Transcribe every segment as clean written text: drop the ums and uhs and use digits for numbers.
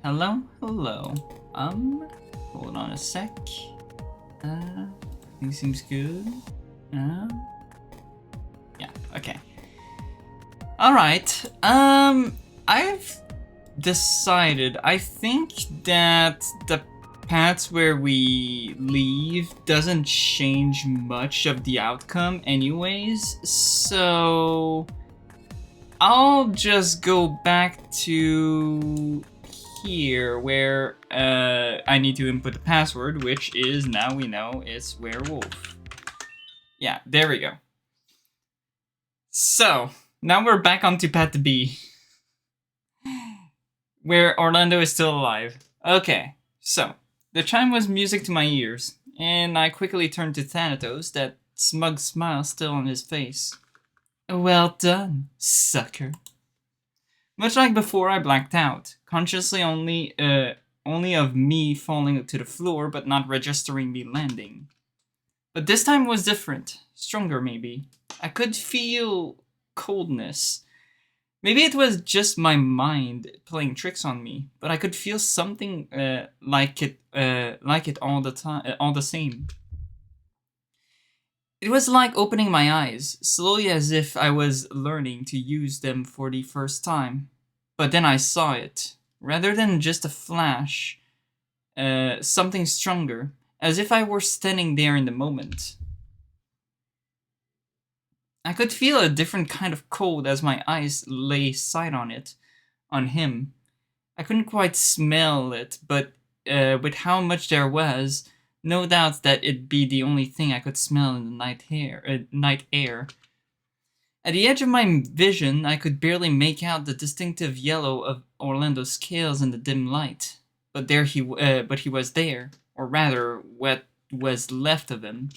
Hello, hello. Hold on a sec. Everything seems good. Yeah, okay. Alright, I've decided, I think that the paths where we leave doesn't change much of the outcome anyways, so I'll just go back to here where I need to input the password, which is, now we know, it's werewolf. Yeah, there we go. So, now we're back onto path B, where Orlando is still alive. Okay, so, the chime was music to my ears, and I quickly turned to Thanatos, that smug smile still on his face. Well done, sucker. Much like before, I blacked out, consciously only of me falling to the floor, but not registering me landing. But this time was different, stronger maybe. I could feel coldness. Maybe it was just my mind playing tricks on me, but I could feel something like it all the time, all the same. It was like opening my eyes, slowly as if I was learning to use them for the first time. But then I saw it. Rather than just a flash, something stronger, as if I were standing there in the moment. I could feel a different kind of cold as my eyes lay sight on it, on him. I couldn't quite smell it, but with how much there was, no doubt that it'd be the only thing I could smell in the night air. At the edge of my vision, I could barely make out the distinctive yellow of Orlando's scales in the dim light. But he was there, or rather, what was left of him.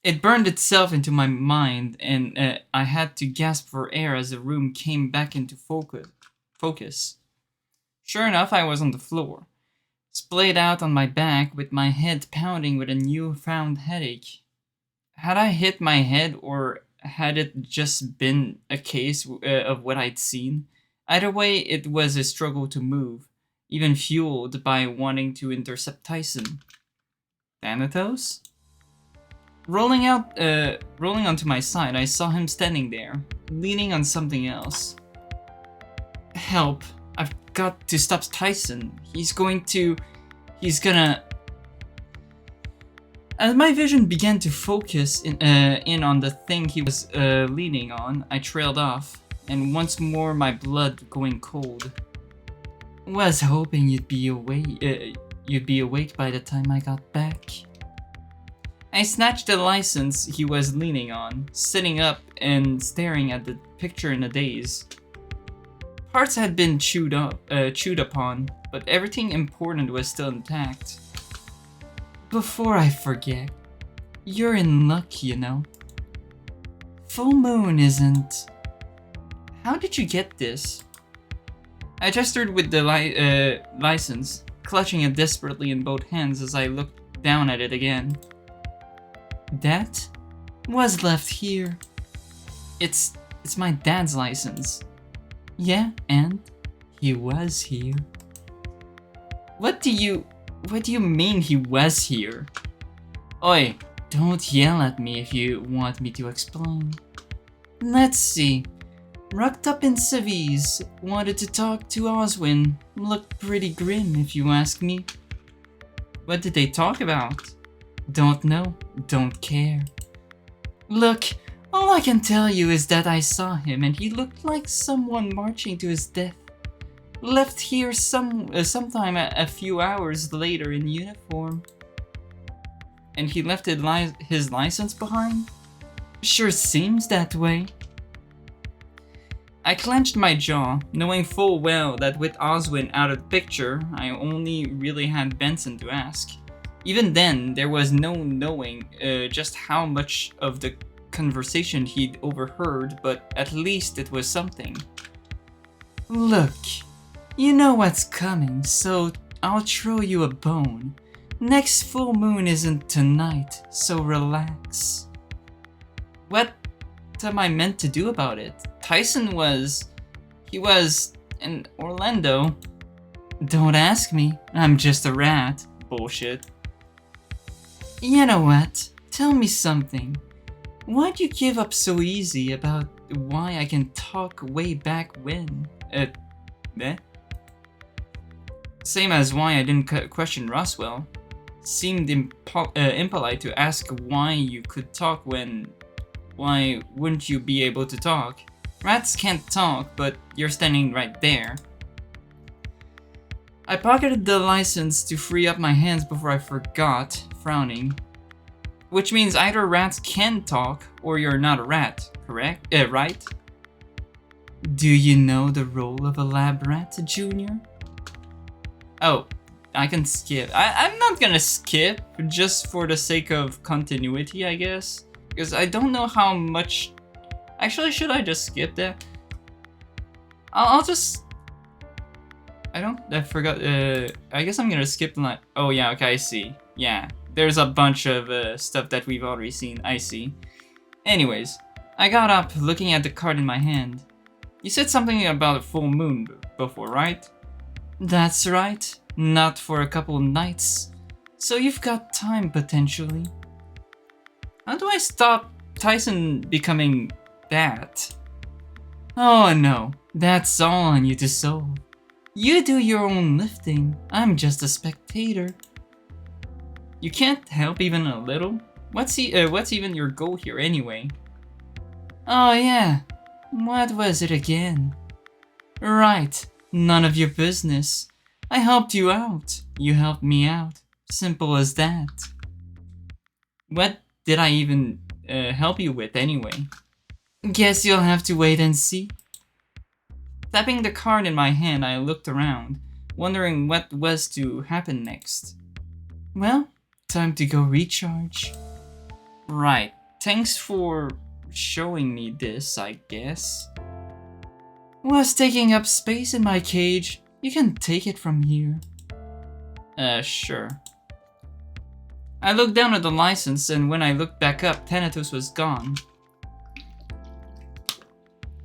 It burned itself into my mind, and I had to gasp for air as the room came back into focus. Sure enough, I was on the floor, splayed out on my back with my head pounding with a newfound headache. Had I hit my head, or had it just been a case of what I'd seen? Either way, it was a struggle to move, even fueled by wanting to intercept Tyson. Thanatos? Rolling onto my side, I saw him standing there, leaning on something else. Help. I've got to stop Tyson. He's gonna... As my vision began to focus in on the thing he was leaning on, I trailed off, and once more my blood going cold. Was hoping you'd be awake by the time I got back. I snatched the license he was leaning on, sitting up and staring at the picture in a daze. Parts had been chewed upon, but everything important was still intact. Before I forget, you're in luck, you know. Full moon isn't... How did you get this? I gestured with the license, clutching it desperately in both hands as I looked down at it again. That was left here. It's my dad's license. Yeah, and he was here. What do you mean he was here? Oi, don't yell at me if you want me to explain. Let's see. Rocked up in civies, wanted to talk to Oswin. Looked pretty grim if you ask me. What did they talk about? Don't know, don't care. Look, all I can tell you is that I saw him and he looked like someone marching to his death. Left here sometime a few hours later in uniform. And he left his license behind? Sure seems that way. I clenched my jaw, knowing full well that with Oswin out of the picture, I only really had Benson to ask. Even then, there was no knowing just how much of the conversation he'd overheard, but at least it was something. Look, you know what's coming, so I'll throw you a bone. Next full moon isn't tonight, so relax. What am I meant to do about it? Tyson was... And Orlando? Don't ask me. I'm just a rat. Bullshit. You know what? Tell me something. Why'd you give up so easy about why I can talk way back when? Eh? Same as why I didn't question Roswell. Seemed impolite to ask why you could talk when... Why wouldn't you be able to talk? Rats can't talk, but you're standing right there. I pocketed the license to free up my hands before I forgot, frowning. Which means either rats can talk, or you're not a rat, correct? Right? Do you know the role of a lab rat, Junior? Oh, I can skip. I'm not gonna skip, just for the sake of continuity, I guess. Because I don't know how much... Actually, should I just skip that? I'll just... I forgot, I guess I'm gonna skip the line. Oh yeah, okay, I see. Yeah, there's a bunch of stuff that we've already seen, I see. Anyways, I got up, looking at the card in my hand. You said something about a full moon before, right? That's right, not for a couple nights. So you've got time, potentially. How do I stop Tyson becoming that? Oh no, that's all on you to solve. You do your own lifting, I'm just a spectator. You can't help even a little? What's even your goal here anyway? Oh yeah, what was it again? Right, none of your business. I helped you out, you helped me out. Simple as that. What did I even help you with anyway? Guess you'll have to wait and see. Tapping the card in my hand, I looked around, wondering what was to happen next. Well, time to go recharge. Right, thanks for showing me this, I guess. Was taking up space in my cage. You can take it from here. Sure. I looked down at the license, and when I looked back up, Thanatos was gone.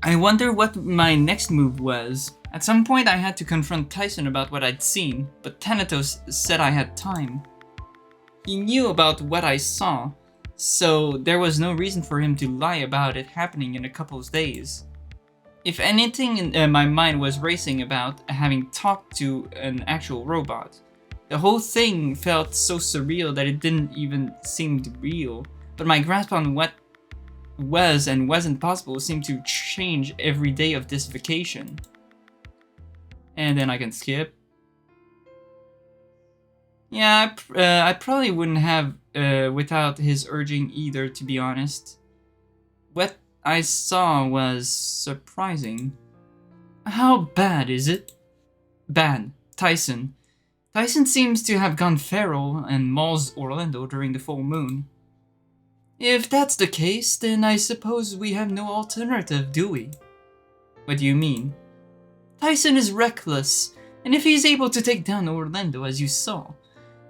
I wonder what my next move was. At some point I had to confront Tyson about what I'd seen, but Thanatos said I had time. He knew about what I saw, so there was no reason for him to lie about it happening in a couple of days. If anything, my mind was racing about having talked to an actual robot. The whole thing felt so surreal that it didn't even seem real, but my grasp on what was and wasn't possible seemed to change every day of this vacation. And then I can skip. Yeah, I probably wouldn't have without his urging either, to be honest. What I saw was surprising. How bad is it? Bad. Tyson. Tyson seems to have gone feral and mauls Orlando during the full moon. If that's the case, then I suppose we have no alternative, do we? What do you mean? Tyson is reckless, and if he's able to take down Orlando as you saw,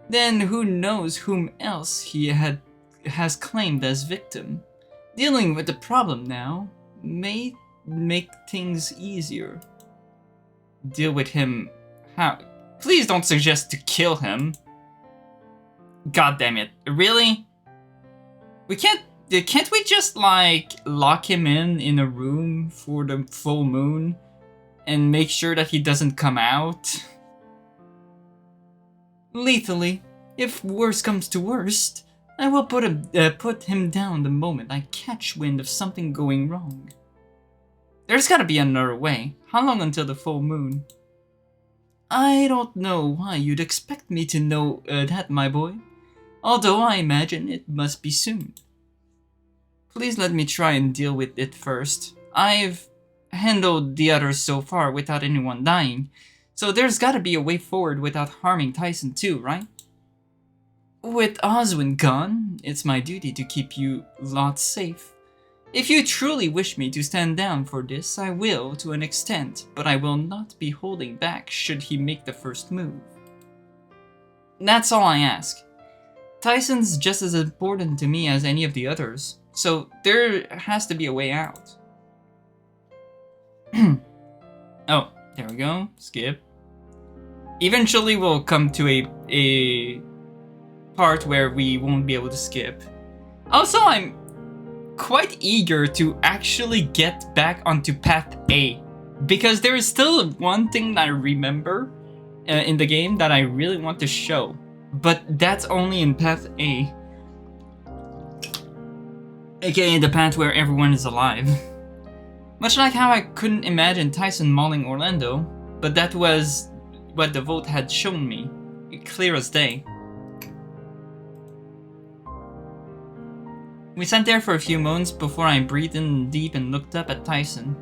then who knows whom else he has claimed as victim. Dealing with the problem now may make things easier. Deal with him how? Please don't suggest to kill him. God damn it. Really? Can't we just like lock him in a room for the full moon and make sure that he doesn't come out? Lethally. If worst comes to worst, I will put him down the moment I catch wind of something going wrong. There's gotta be another way. How long until the full moon? I don't know why you'd expect me to know that, my boy. Although I imagine it must be soon. Please let me try and deal with it first. I've handled the others so far without anyone dying, so there's gotta be a way forward without harming Tyson too, right? With Oswin gone, it's my duty to keep you lot safe. If you truly wish me to stand down for this, I will to an extent, but I will not be holding back should he make the first move. That's all I ask. Tyson's just as important to me as any of the others, so there has to be a way out. Oh, There we go. Skip. Eventually we'll come to a part where we won't be able to skip. Also, I'm quite eager to actually get back onto path A, because there is still one thing that I remember in the game that I really want to show, but that's only in path A, aka the path where everyone is alive. Much like how I couldn't imagine Tyson mauling Orlando, but that was what the vote had shown me, clear as day. We sat there for a few moments before I breathed in deep and looked up at Tyson.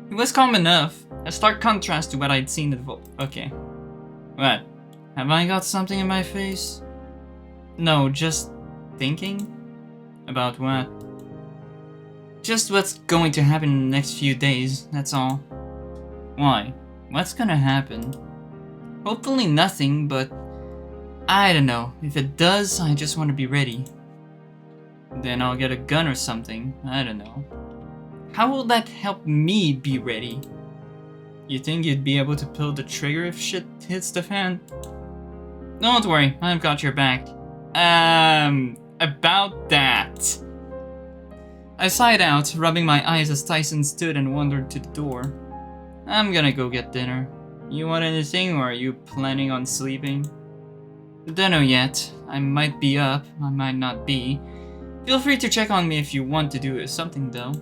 He was calm enough, a stark contrast to what I'd seen at the vote. Okay. What? Have I got something in my face? No, just thinking? About what? Just what's going to happen in the next few days, that's all. Why? What's gonna happen? Hopefully nothing, but I don't know. If it does, I just want to be ready. Then I'll get a gun or something, I don't know. How will that help me be ready? You think you'd be able to pull the trigger if shit hits the fan? Don't worry, I've got your back. About that. I sighed out, rubbing my eyes as Tyson stood and wandered to the door. I'm gonna go get dinner. You want anything, or are you planning on sleeping? Dunno yet. I might be up, I might not be. Feel free to check on me if you want to do something though.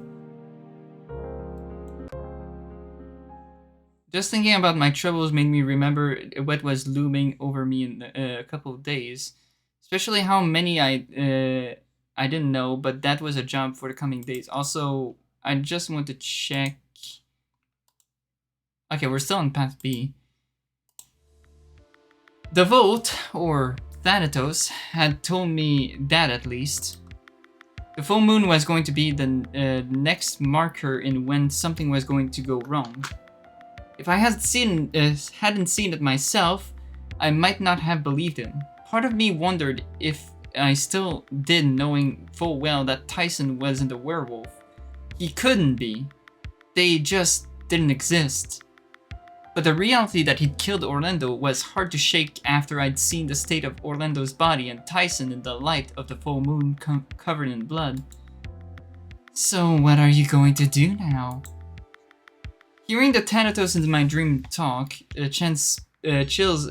Just thinking about my troubles made me remember what was looming over me in a couple of days. Especially how many I didn't know, but that was a job for the coming days. Also, I just want to check. Okay, we're still on path B. The vote, or Thanatos, had told me that at least. The full moon was going to be the next marker in when something was going to go wrong. If I hadn't seen it myself, I might not have believed him. Part of me wondered if I still did, knowing full well that Tyson wasn't a werewolf. He couldn't be. They just didn't exist. But the reality that he'd killed Orlando was hard to shake after I'd seen the state of Orlando's body and Tyson in the light of the full moon covered in blood. So what are you going to do now? Hearing the Thanatos in my dream talk, chills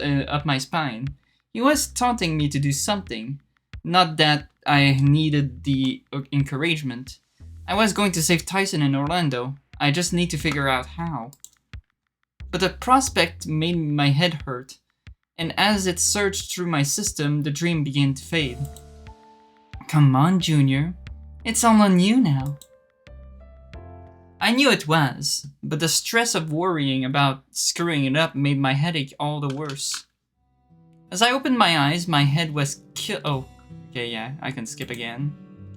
up my spine. He was taunting me to do something. Not that I needed the encouragement. I was going to save Tyson and Orlando. I just need to figure out how. But the prospect made my head hurt, and as it surged through my system, the dream began to fade. Come on, Junior. It's all on you now. I knew it was, but the stress of worrying about screwing it up made my headache all the worse. As I opened my eyes, my head was oh, okay, yeah, I can skip again.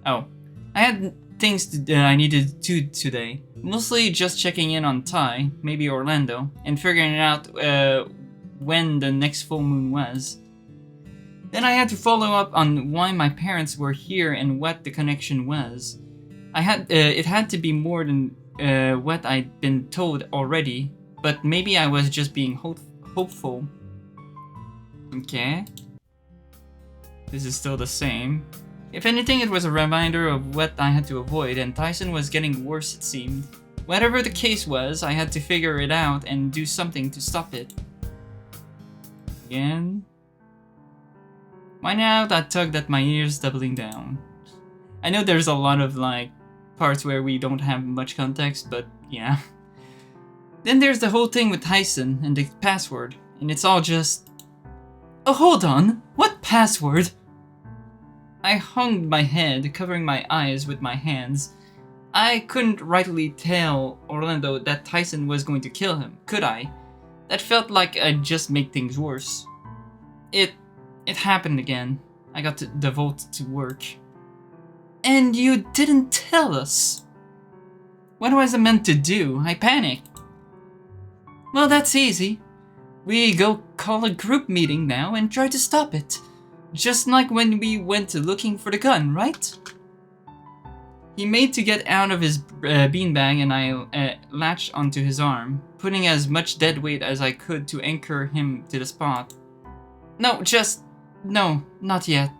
Oh, I had things I needed to do today. Mostly just checking in on Ty, maybe Orlando, and figuring out when the next full moon was. Then I had to follow up on why my parents were here and what the connection was. It had to be more than what I'd been told already, but maybe I was just being hopeful. Okay. This is still the same. If anything, it was a reminder of what I had to avoid, and Tyson was getting worse, it seemed. Whatever the case was, I had to figure it out and do something to stop it. Again? Why now that tugged at my ears, doubling down? I know there's a lot of, parts where we don't have much context, but yeah. Then there's the whole thing with Tyson and the password, and it's all just... Oh, hold on! What password? I hung my head, covering my eyes with my hands. I couldn't rightly tell Orlando that Tyson was going to kill him, could I? That felt like I'd just make things worse. It happened again. I got the vote to work. And you didn't tell us! What was I meant to do? I panicked. Well, that's easy. We go call a group meeting now and try to stop it. Just like when we went looking for the gun, right? He made to get out of his beanbag and I latched onto his arm, putting as much dead weight as I could to anchor him to the spot. No, not yet.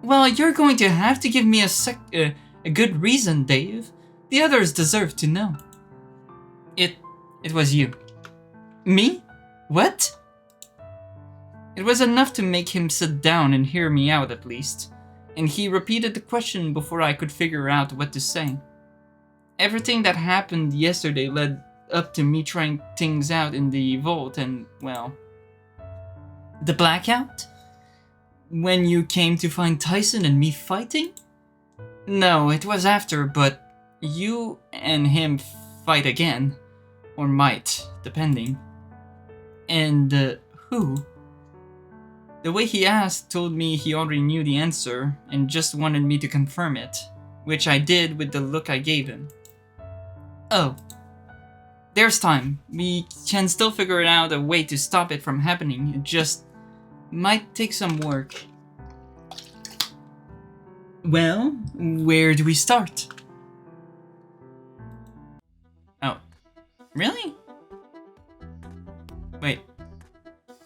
Well, you're going to have to give me a good reason, Dave. The others deserve to know. It was you. Me? What? It was enough to make him sit down and hear me out at least, and he repeated the question before I could figure out what to say. Everything that happened yesterday led up to me trying things out in the vault and, well... The blackout? When you came to find Tyson and me fighting? No, it was after, but you and him fight again. Or might, depending. And, who? The way he asked told me he already knew the answer and just wanted me to confirm it, which I did with the look I gave him. Oh. There's time. We can still figure out a way to stop it from happening. It just might take some work. Well, where do we start? Oh. Really? Wait.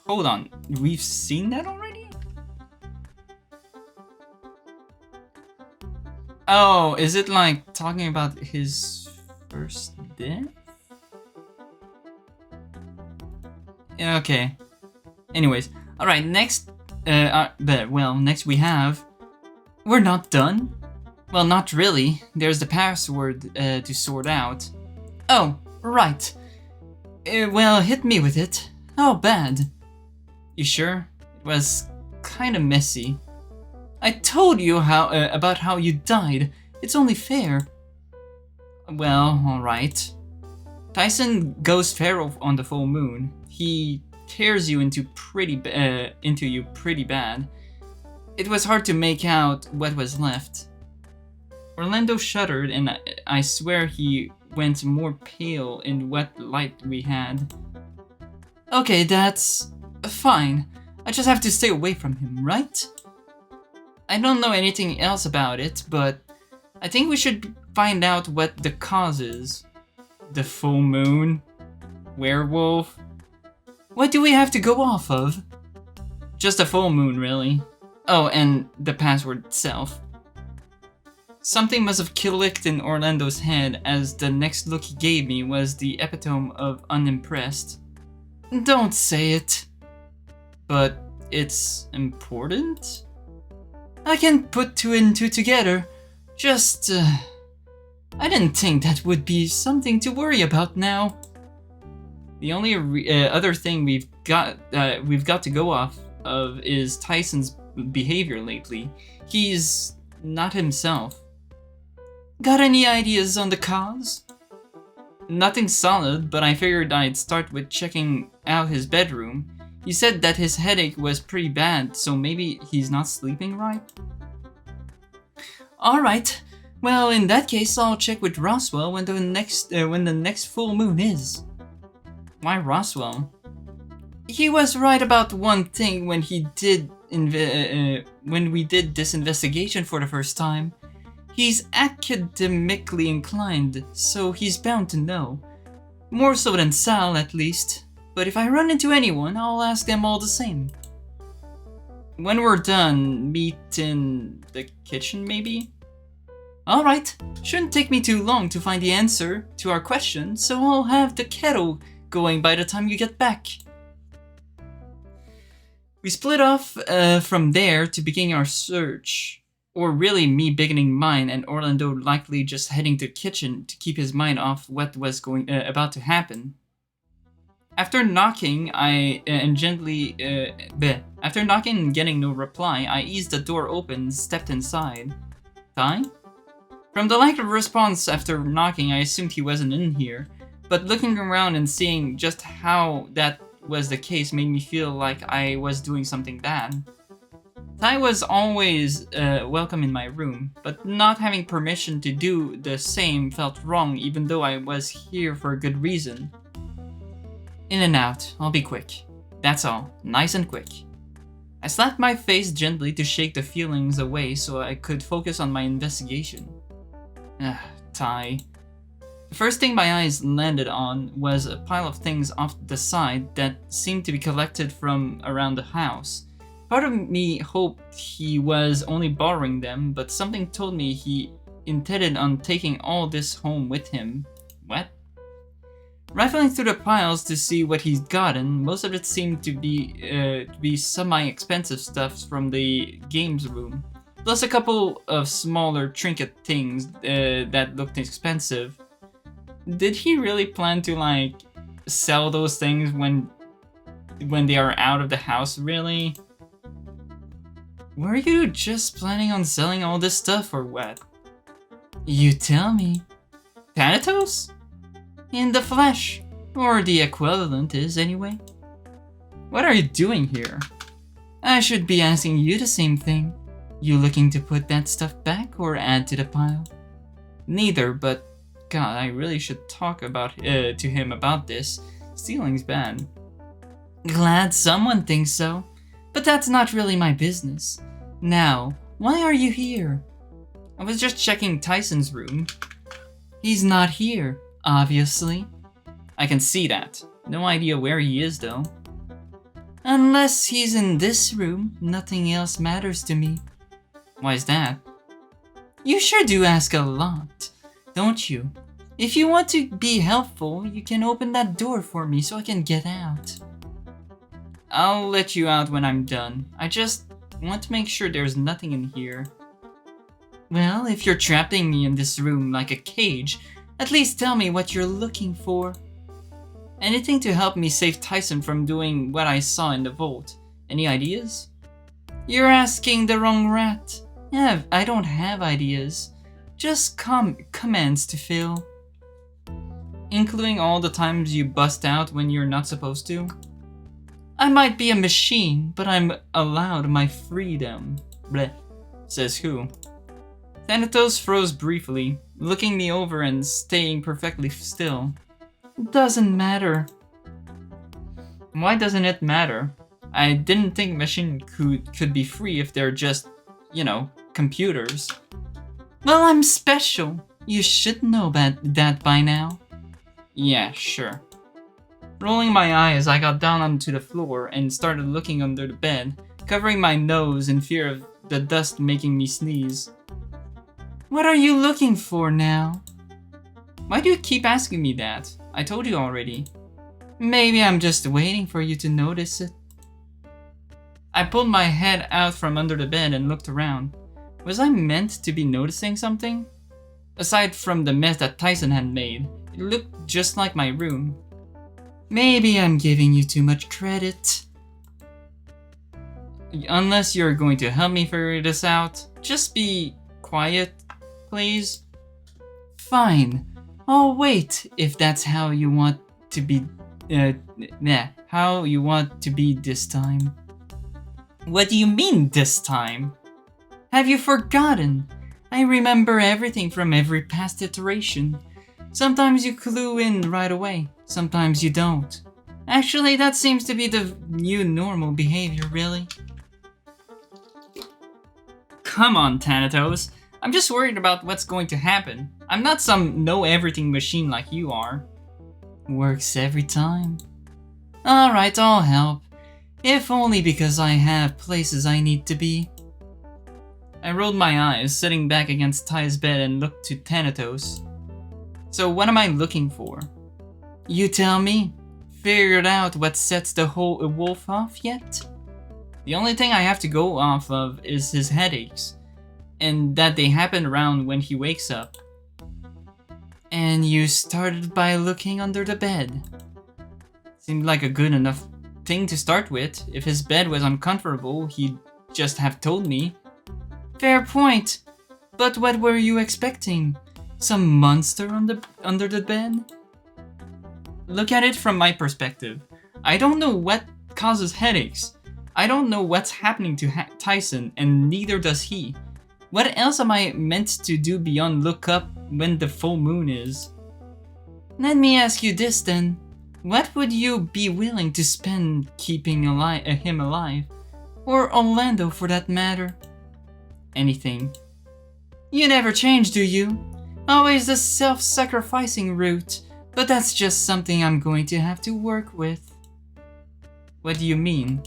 Hold on. We've seen that already? Oh, is it like talking about his first death? Yeah, okay. Anyways, alright, next we have... We're not done? Well, not really. There's the password to sort out. Oh, right. Well, hit me with it. How bad? You sure? It was kinda messy. I told you about how you died. It's only fair. Well, alright. Tyson goes feral on the full moon. He tears you into you pretty bad. It was hard to make out what was left. Orlando shuddered, and I swear he went more pale in what light we had. Okay, that's fine. I just have to stay away from him, right? I don't know anything else about it, but I think we should find out what the cause is. The full moon? Werewolf? What do we have to go off of? Just a full moon, really. Oh, and the password itself. Something must have clicked in Orlando's head, as the next look he gave me was the epitome of unimpressed. Don't say it. But it's important? I can put two and two together. Just, I didn't think that would be something to worry about now. The only other thing we've got to go off of is Tyson's behavior lately. He's not himself. Got any ideas on the cause? Nothing solid, but I figured I'd start with checking out his bedroom. He said that his headache was pretty bad, so maybe he's not sleeping right? Alright, well in that case I'll check with Roswell when the next full moon is. Why Roswell? He was right about one thing when we did this investigation for the first time. He's academically inclined, so he's bound to know. More so than Sal, at least. But if I run into anyone, I'll ask them all the same. When we're done, meet in the kitchen, maybe? Alright, shouldn't take me too long to find the answer to our question, so I'll have the kettle going by the time you get back. We split off from there to begin our search. Or really me beginning mine and Orlando likely just heading to the kitchen to keep his mind off what was about to happen. After knocking and getting no reply, I eased the door open and stepped inside. Ty? From the lack of response after knocking, I assumed he wasn't in here, but looking around and seeing just how that was the case made me feel like I was doing something bad. Ty was always welcome in my room, but not having permission to do the same felt wrong even though I was here for a good reason. In and out, I'll be quick. That's all, nice and quick. I slapped my face gently to shake the feelings away so I could focus on my investigation. Ty. The first thing my eyes landed on was a pile of things off the side that seemed to be collected from around the house. Part of me hoped he was only borrowing them, but something told me he intended on taking all this home with him. What? Rifling through the piles to see what he's gotten, most of it seemed to be semi-expensive stuff from the games room, plus a couple of smaller trinket things that looked expensive. Did he really plan to like sell those things when they are out of the house, really? Were you just planning on selling all this stuff or what? You tell me. Thanatos? In the flesh. Or the equivalent is, anyway. What are you doing here? I should be asking you the same thing. You looking to put that stuff back or add to the pile? Neither, but God, I really should talk about to him about this. Stealing's bad. Glad someone thinks so, but that's not really my business. Now, why are you here? I was just checking Tyson's room. He's not here, obviously. I can see that. No idea where he is, though. Unless he's in this room, nothing else matters to me. Why's that? You sure do ask a lot, don't you? If you want to be helpful, you can open that door for me so I can get out. I'll let you out when I'm done. I just want to make sure there's nothing in here. Well, if you're trapping me in this room like a cage, at least tell me what you're looking for. Anything to help me save Tyson from doing what I saw in the vault. Any ideas? You're asking the wrong rat. Yeah, I don't have ideas. Just commands to fill. Including all the times you bust out when you're not supposed to? I might be a machine, but I'm allowed my freedom. Bleh. Says who? Thanatos froze briefly, looking me over and staying perfectly still. Doesn't matter. Why doesn't it matter? I didn't think machines could be free if they're just, computers. Well, I'm special. You should know about that by now. Yeah, sure. Rolling my eyes, I got down onto the floor and started looking under the bed, covering my nose in fear of the dust making me sneeze. What are you looking for now? Why do you keep asking me that? I told you already. Maybe I'm just waiting for you to notice it. I pulled my head out from under the bed and looked around. Was I meant to be noticing something? Aside from the mess that Tyson had made, it looked just like my room. Maybe I'm giving you too much credit. Unless you're going to help me figure this out, just be quiet, please. Fine. I'll wait if that's how you want to be. How you want to be this time. What do you mean this time? Have you forgotten? I remember everything from every past iteration. Sometimes you clue in right away, sometimes you don't. Actually, that seems to be the new normal behavior, really. Come on, Thanatos. I'm just worried about what's going to happen. I'm not some know-everything machine like you are. Works every time. Alright, I'll help. If only because I have places I need to be. I rolled my eyes, sitting back against Ty's bed and looked to Thanatos. So what am I looking for? You tell me. Figured out what sets the whole wolf off yet? The only thing I have to go off of is his headaches, and that they happen around when he wakes up. And you started by looking under the bed. Seemed like a good enough thing to start with. If his bed was uncomfortable, he'd just have told me. Fair point. But what were you expecting? Some monster under the bed? Look at it from my perspective. I don't know what causes headaches. I don't know what's happening to Tyson, and neither does he. What else am I meant to do beyond look up when the full moon is? Let me ask you this then. What would you be willing to spend keeping him alive? Or Orlando for that matter? Anything. You never change, do you? Always the self-sacrificing route, but that's just something I'm going to have to work with. What do you mean?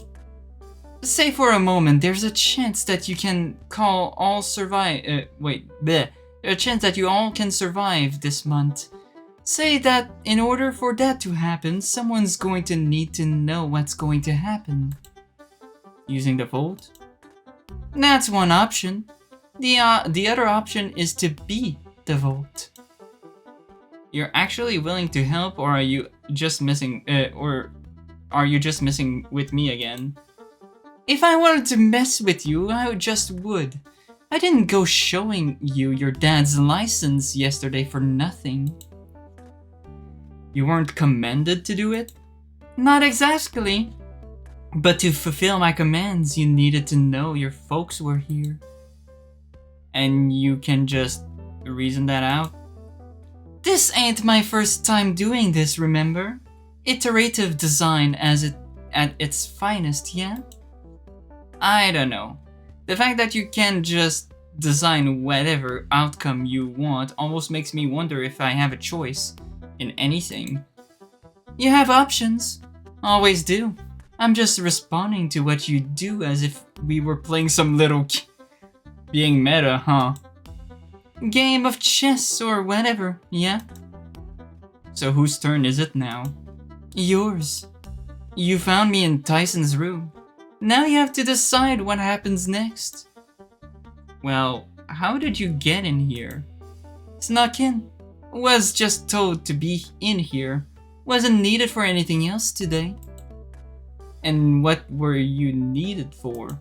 Say for a moment there's a chance that you can a chance that you all can survive this month. Say that in order for that to happen, someone's going to need to know what's going to happen. Using the vote? That's one option. The other option is to be the vote. You're actually willing to help, or are you just messing with me again? If I wanted to mess with you, I just would. I didn't go showing you your dad's license yesterday for nothing. You weren't commanded to do it? Not exactly. But to fulfill my commands, you needed to know your folks were here. And you can just reason that out? This ain't my first time doing this, remember? Iterative design at its finest, yeah? I don't know. The fact that you can just design whatever outcome you want almost makes me wonder if I have a choice in anything. You have options. Always do. I'm just responding to what you do as if we were playing some little being meta, huh? Game of chess or whatever, yeah? So whose turn is it now? Yours. You found me in Tyson's room. Now you have to decide what happens next. Well, how did you get in here? Snuck in. Was just told to be in here. Wasn't needed for anything else today. And what were you needed for?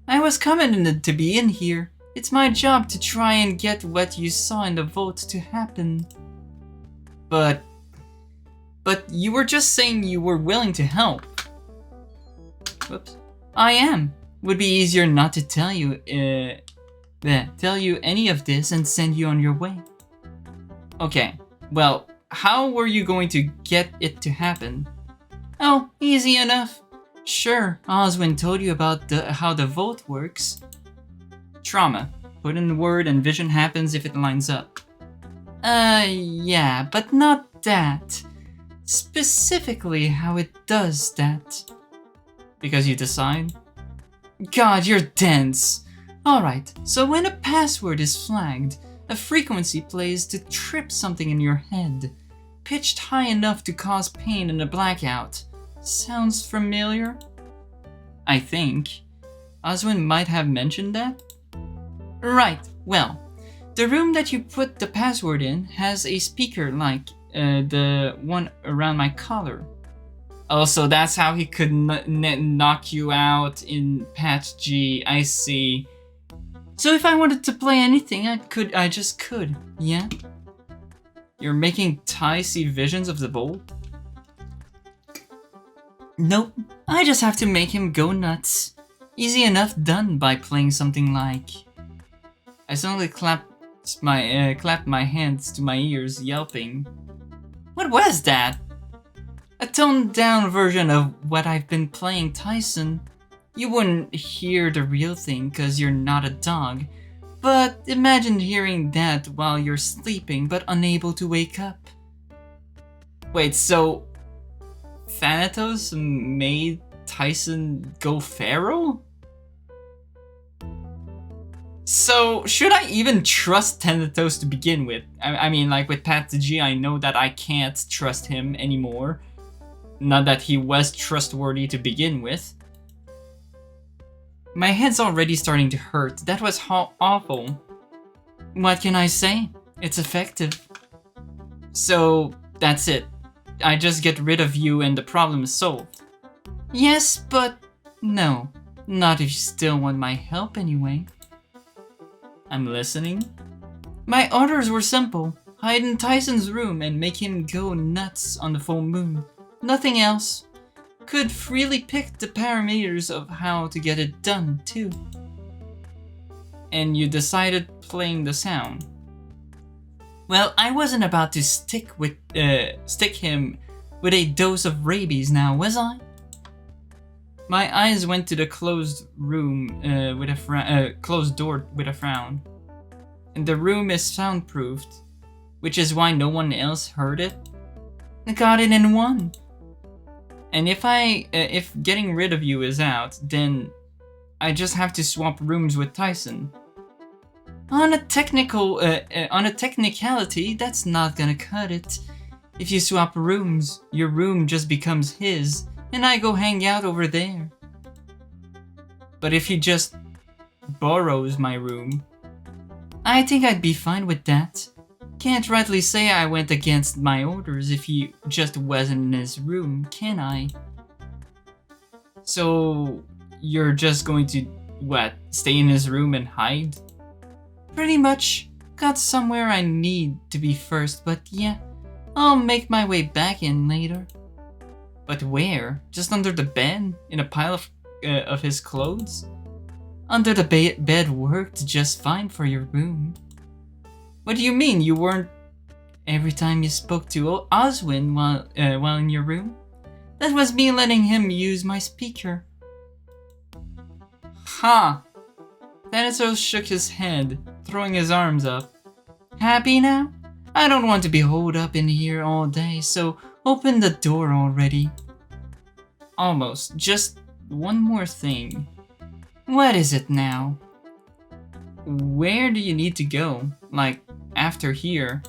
I was commanded to be in here. It's my job to try and get what you saw in the vote to happen. But you were just saying you were willing to help. Whoops. I am. Would be easier not to tell you any of this and send you on your way. Okay, well, how were you going to get it to happen? Oh, easy enough. Sure, Oswin told you about how the vote works. Trauma. Put in the word and vision happens if it lines up. Yeah, but not that. Specifically how it does that. Because you decide? God, you're dense. Alright, so when a password is flagged, a frequency plays to trip something in your head, pitched high enough to cause pain and a blackout. Sounds familiar? I think. Oswin might have mentioned that? Right, well, the room that you put the password in has a speaker like the one around my collar. Oh, so that's how he could knock you out in patch G, I see. So if I wanted to play anything, I just could, yeah? You're making Ty see visions of the bowl? Nope, I just have to make him go nuts. Easy enough done by playing something like... I suddenly clapped my hands to my ears, yelping. What was that? A toned down version of what I've been playing, Tyson. You wouldn't hear the real thing cause you're not a dog, but imagine hearing that while you're sleeping but unable to wake up. Wait, so Thanatos made Tyson go feral? So, should I even trust Thanatos to begin with? I mean, like with Pat G, I know that I can't trust him anymore. Not that he was trustworthy to begin with. My head's already starting to hurt. That was awful. What can I say? It's effective. So, that's it. I just get rid of you and the problem is solved. Yes, but no. Not if you still want my help anyway. I'm listening. My orders were simple. Hide in Tyson's room and make him go nuts on the full moon. Nothing else. Could freely pick the parameters of how to get it done, too. And you decided playing the sound. Well, I wasn't about to stick him with a dose of rabies now, was I? My eyes went to the closed door with a frown. and the room is soundproofed, which is why no one else heard it. I got it in one. And if getting rid of you is out, then I just have to swap rooms with Tyson. On a technicality, that's not gonna cut it. If you swap rooms, your room just becomes his, and I go hang out over there. But if he just borrows my room, I think I'd be fine with that. Can't rightly say I went against my orders if he just wasn't in his room, can I? So, you're just going to, what, stay in his room and hide? Pretty much. Got somewhere I need to be first, but yeah, I'll make my way back in later. But where? Just under the bed? In a pile of his clothes? Under the bed worked just fine for your room. What do you mean you weren't every time you spoke to Oswin while in your room? That was me letting him use my speaker. Ha! Thanatos shook his head, throwing his arms up. Happy now? I don't want to be holed up in here all day, so open the door already. Almost. Just one more thing. What is it now? Where do you need to go? Like, after here?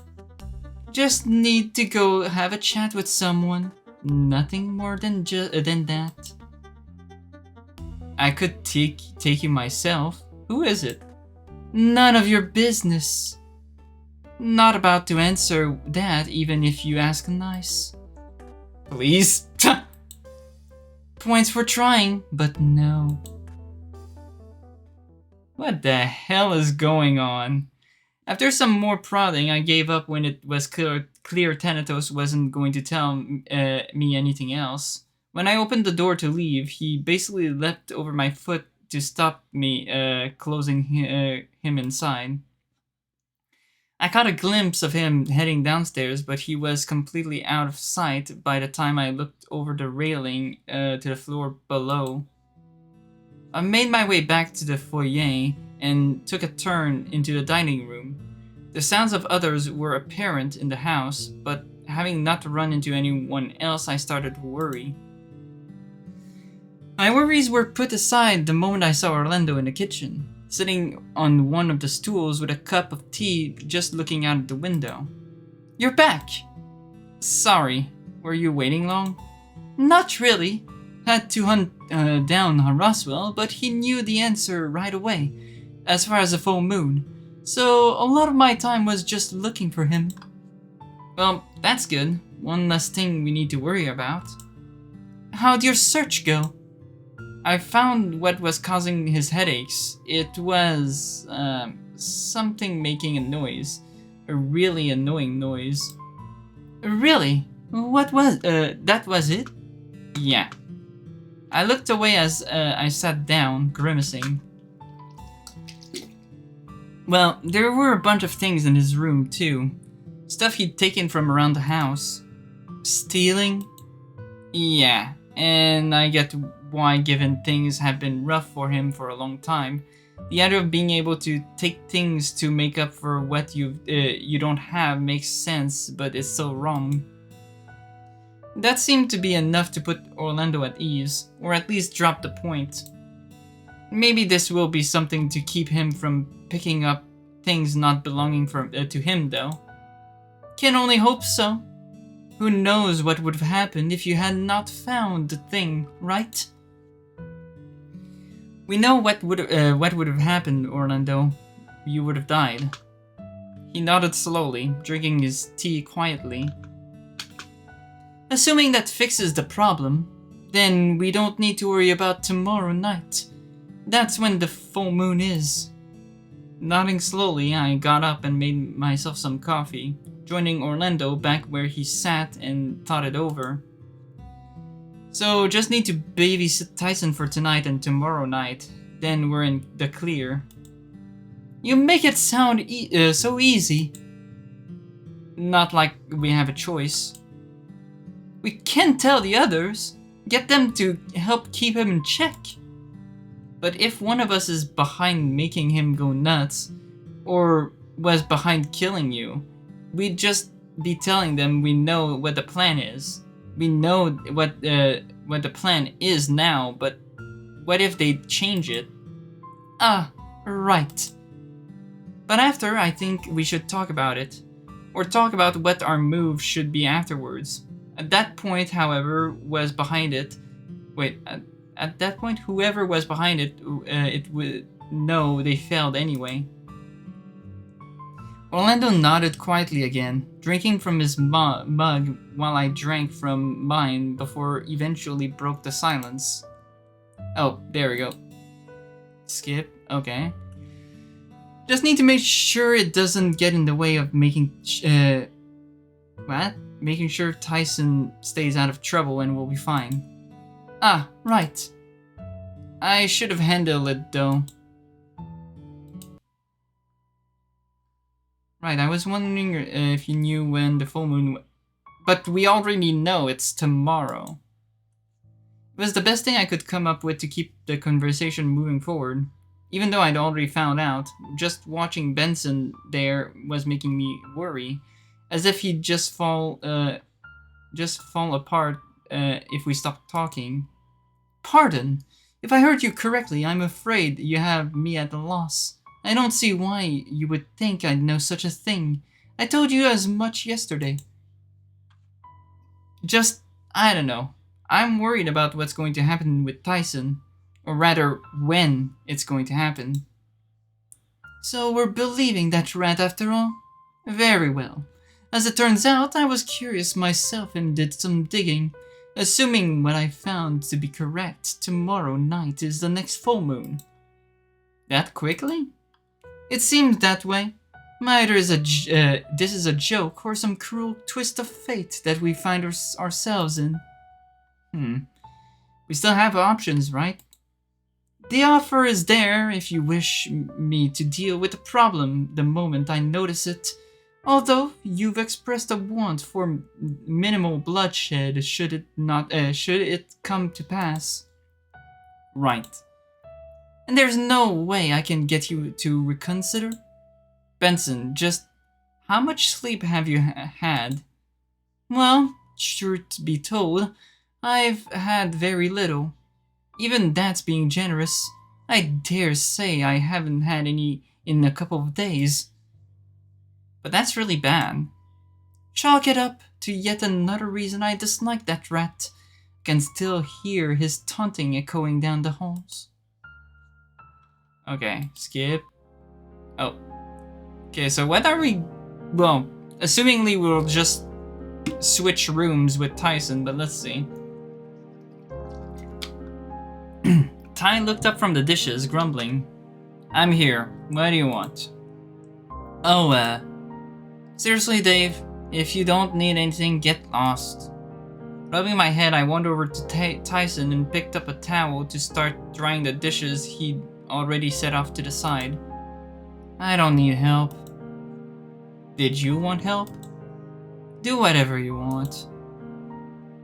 Just need to go have a chat with someone. Nothing more than that. I could take you myself. Who is it? None of your business. Not about to answer that, even if you ask nice. Please? Points for trying, but no. What the hell is going on? After some more prodding, I gave up when it was clear Thanatos wasn't going to tell me anything else. When I opened the door to leave, he basically leapt over my foot to stop me closing him inside. I caught a glimpse of him heading downstairs, but he was completely out of sight by the time I looked over the railing to the floor below. I made my way back to the foyer and took a turn into the dining room. The sounds of others were apparent in the house, but having not run into anyone else, I started to worry. My worries were put aside the moment I saw Orlando in the kitchen, sitting on one of the stools with a cup of tea, just looking out the window. You're back! Sorry, were you waiting long? Not really. Had to hunt down Roswell, but he knew the answer right away, as far as a full moon. So a lot of my time was just looking for him. Well, that's good. One less thing we need to worry about. How'd your search go? I found what was causing his headaches. It was, something making a noise. A really annoying noise. Really? What was, that was it? Yeah. I looked away as I sat down, grimacing. Well, there were a bunch of things in his room, too. Stuff he'd taken from around the house. Stealing? Yeah, and I get why, given things have been rough for him for a long time. The idea of being able to take things to make up for what you don't have makes sense, but it's so wrong. That seemed to be enough to put Orlando at ease, or at least drop the point. Maybe this will be something to keep him from picking up things not belonging to him, though. Can only hope so. Who knows what would have happened if you had not found the thing, right? We know what would have happened, Orlando. You would have died. He nodded slowly, drinking his tea quietly. Assuming that fixes the problem, then we don't need to worry about tomorrow night. That's when the full moon is. Nodding slowly, I got up and made myself some coffee, joining Orlando back where he sat and thought it over. So just need to babysit Tyson for tonight and tomorrow night, then we're in the clear. You make it sound so easy. Not like we have a choice. We can tell the others, get them to help keep him in check. But if one of us is behind making him go nuts, or was behind killing you, we'd just be telling them we know what the plan is. We know what the plan is now, but what if they change it? Ah, right. But after, I think we should talk about it. Or talk about what our move should be afterwards. At that point, however, was behind it. Wait, at that point, whoever was behind it, it would know they failed anyway. Orlando nodded quietly again, drinking from his mug while I drank from mine before eventually broke the silence. Oh, there we go. Skip, okay. Just need to make sure it doesn't get in the way of making sure Tyson stays out of trouble and we'll be fine. Ah, right. I should have handled it though. Right, I was wondering if you knew when the full moon... But we already know it's tomorrow. It was the best thing I could come up with to keep the conversation moving forward. Even though I'd already found out, just watching Benson there was making me worry. As if he'd just fall apart if we stopped talking. Pardon? If I heard you correctly, I'm afraid you have me at a loss. I don't see why you would think I'd know such a thing. I told you as much yesterday. Just, I don't know. I'm worried about what's going to happen with Tyson. Or rather, when it's going to happen. So we're believing that rat after all? Very well. As it turns out, I was curious myself and did some digging. Assuming what I found to be correct, tomorrow night is the next full moon. That quickly? It seems that way. Either this is a joke or some cruel twist of fate that we find ourselves in. We still have options, right? The offer is there if you wish me to deal with the problem the moment I notice it. Although you've expressed a want for minimal bloodshed should it come to pass. Right. And there's no way I can get you to reconsider? Benson, just how much sleep have you had? Well, truth be told, I've had very little. Even that's being generous. I dare say I haven't had any in a couple of days. But that's really bad. Chalk it up to yet another reason I dislike that rat. I can still hear his taunting echoing down the halls. Okay, skip. Oh. Okay, so what are we... Well, assumingly we'll just switch rooms with Tyson, but let's see. Ty looked up from the dishes, grumbling. I'm here. What do you want? Oh, seriously, Dave, if you don't need anything, get lost. Rubbing my head, I wandered over to Tyson and picked up a towel to start drying the dishes he'd already set off to the side. I don't need help. Did you want help? Do whatever you want.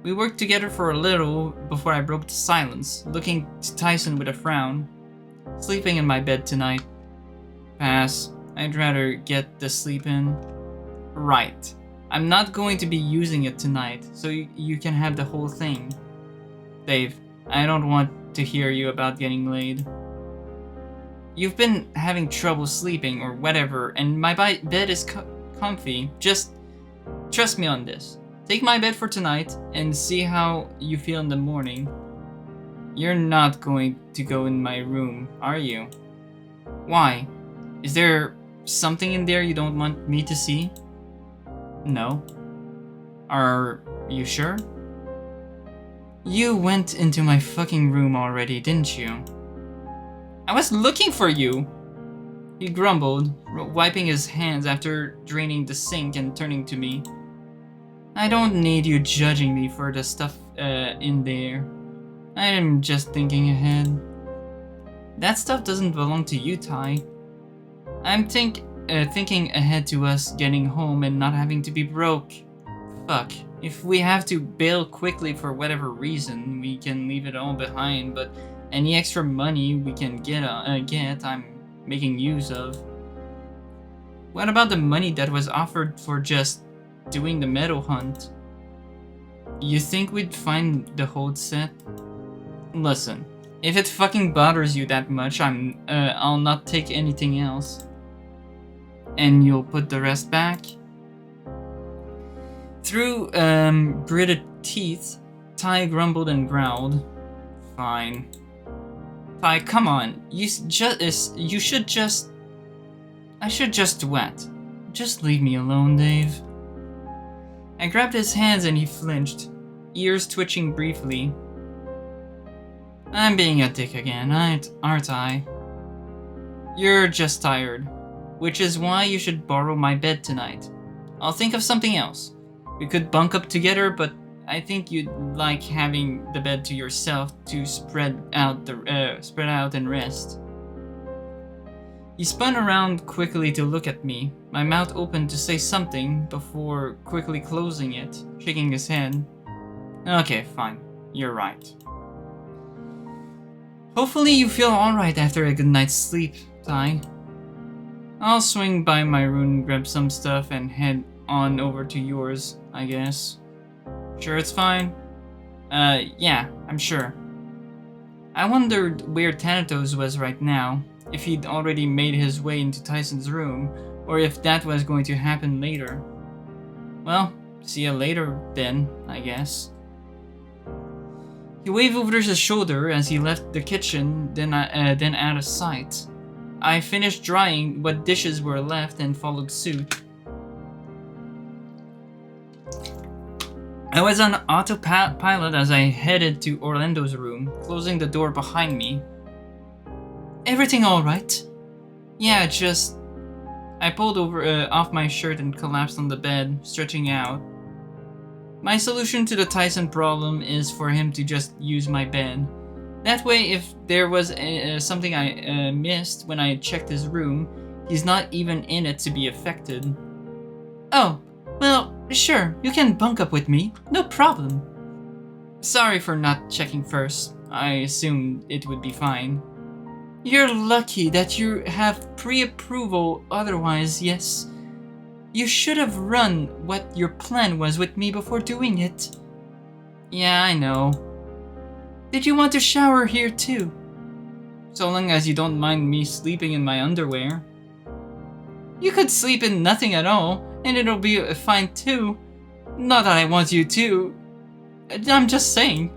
We worked together for a little before I broke the silence, looking to Tyson with a frown. Sleeping in my bed tonight. Pass. I'd rather get the sleep in. Right. I'm not going to be using it tonight, so you can have the whole thing. Dave, I don't want to hear you about getting laid. You've been having trouble sleeping or whatever, and my bed is comfy. Just trust me on this. Take my bed for tonight and see how you feel in the morning. You're not going to go in my room, are you? Why? Is there something in there you don't want me to see? No. Are you sure? You went into my fucking room already, didn't you? I was looking for you! He grumbled, wiping his hands after draining the sink and turning to me. I don't need you judging me for the stuff in there. I am just thinking ahead. That stuff doesn't belong to you, Ty. I'm thinking ahead to us getting home and not having to be broke. Fuck. If we have to bail quickly for whatever reason, we can leave it all behind, but any extra money we can get, I'm making use of. What about the money that was offered for just doing the meadow hunt? You think we'd find the whole set? Listen, if it fucking bothers you that much, I'll not take anything else. And you'll put the rest back? Through gritted teeth, Ty grumbled and growled. Fine. Ty, come on. I should just wet. Just leave me alone, Dave. I grabbed his hands and he flinched, ears twitching briefly. I'm being a dick again, aren't I? You're just tired, which is why you should borrow my bed tonight. I'll think of something else. We could bunk up together, but I think you'd like having the bed to yourself to spread out and rest. He spun around quickly to look at me, my mouth open to say something before quickly closing it, shaking his head. Okay, fine. You're right. Hopefully you feel alright after a good night's sleep, Ty. I'll swing by my room, grab some stuff, and head on over to yours, I guess. Sure it's fine? Yeah, I'm sure. I wondered where Thanatos was right now, if he'd already made his way into Tyson's room, or if that was going to happen later. Well, see you later then, I guess. He waved over his shoulder as he left the kitchen, then out of sight. I finished drying what dishes were left and followed suit. I was on autopilot as I headed to Orlando's room, closing the door behind me. Everything alright? Yeah, just... I pulled off my shirt and collapsed on the bed, stretching out. My solution to the Tyson problem is for him to just use my bed. That way, if there was something I missed when I checked his room, he's not even in it to be affected. Oh, well, sure, you can bunk up with me, no problem. Sorry for not checking first. I assumed it would be fine. You're lucky that you have pre-approval, otherwise, yes. You should have run what your plan was with me before doing it. Yeah, I know. Did you want to shower here too? So long as you don't mind me sleeping in my underwear. You could sleep in nothing at all, and it'll be fine too. Not that I want you to. I'm just saying.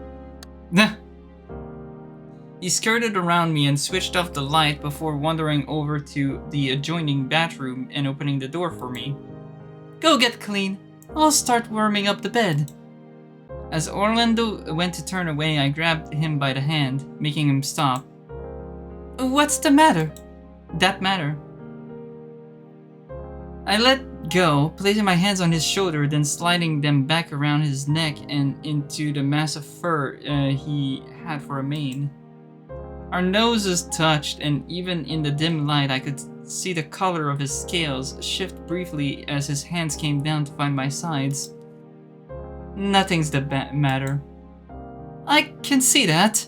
He skirted around me and switched off the light before wandering over to the adjoining bathroom and opening the door for me. Go get clean. I'll start warming up the bed. As Orlando went to turn away, I grabbed him by the hand, making him stop. What's the matter? That matter. I let go, placing my hands on his shoulder, then sliding them back around his neck and into the massive fur he had for a mane. Our noses touched, and even in the dim light I could see the color of his scales shift briefly as his hands came down to find my sides. Nothing's the matter. I can see that.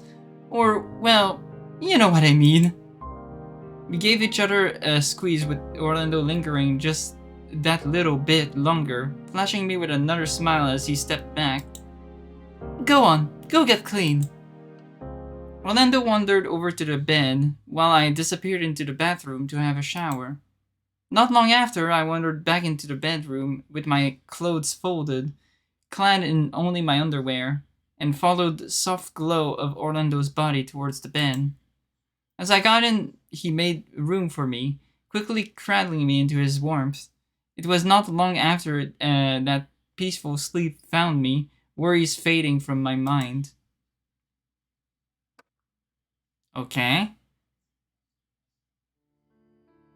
Or, well, you know what I mean. We gave each other a squeeze with Orlando lingering just that little bit longer, flashing me with another smile as he stepped back. Go on, go get clean. Orlando wandered over to the bed, while I disappeared into the bathroom to have a shower. Not long after, I wandered back into the bedroom with my clothes folded, clad in only my underwear, and followed the soft glow of Orlando's body towards the bed. As I got in, he made room for me, quickly cradling me into his warmth. It was not long after that peaceful sleep found me, worries fading from my mind. Okay.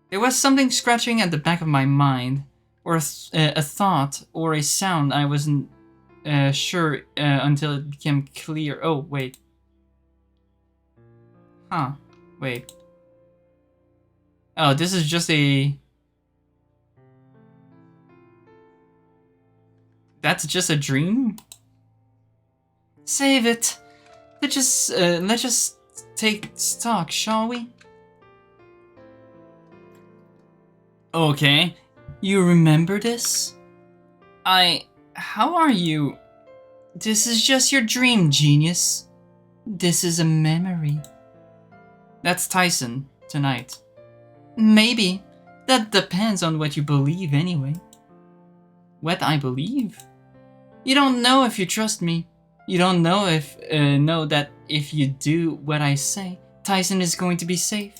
There was something scratching at the back of my mind, or a thought, or a sound I wasn't sure until it became clear. Oh, wait. Huh. Wait. Oh, this is just a... That's just a dream? Save it. Let's just take stock, shall we? Okay, you remember this? How are you? This is just your dream, genius. This is a memory. That's Tyson, tonight. Maybe. That depends on what you believe anyway. What I believe? You don't know if you trust me. You don't know that if you do what I say, Tyson is going to be safe.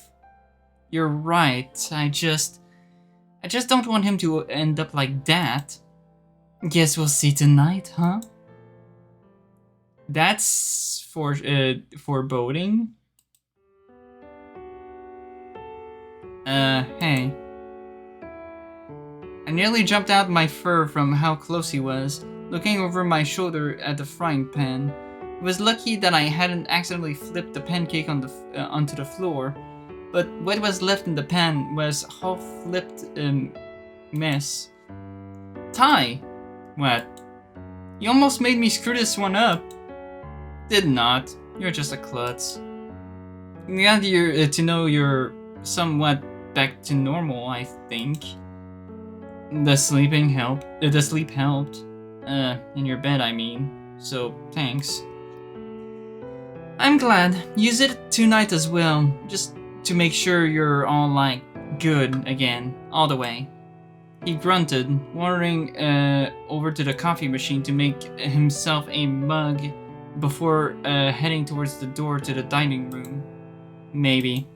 You're right. I just don't want him to end up like that. Guess we'll see tonight, huh? That's foreboding. Hey. I nearly jumped out my fur from how close he was, looking over my shoulder at the frying pan. It was lucky that I hadn't accidentally flipped the pancake onto the floor, but what was left in the pan was half-flipped mess. Ty! What? You almost made me screw this one up. Did not. You're just a klutz. Glad to know you're somewhat back to normal, I think. The sleep helped. In your bed, I mean. So, thanks. I'm glad. Use it tonight as well, just to make sure you're all, like, good again, all the way. He grunted, wandering over to the coffee machine to make himself a mug before heading towards the door to the dining room. Maybe.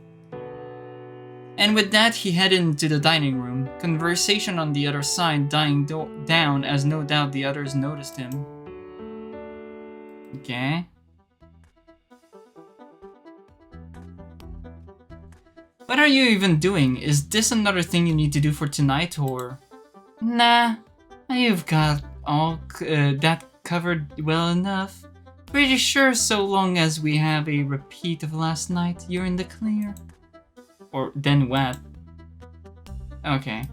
And with that, he headed into the dining room, conversation on the other side dying down as no doubt the others noticed him. Okay. What are you even doing? Is this another thing you need to do for tonight, or...? Nah, you've got all that covered well enough. Pretty sure so long as we have a repeat of last night, you're in the clear. Or then what? Okay.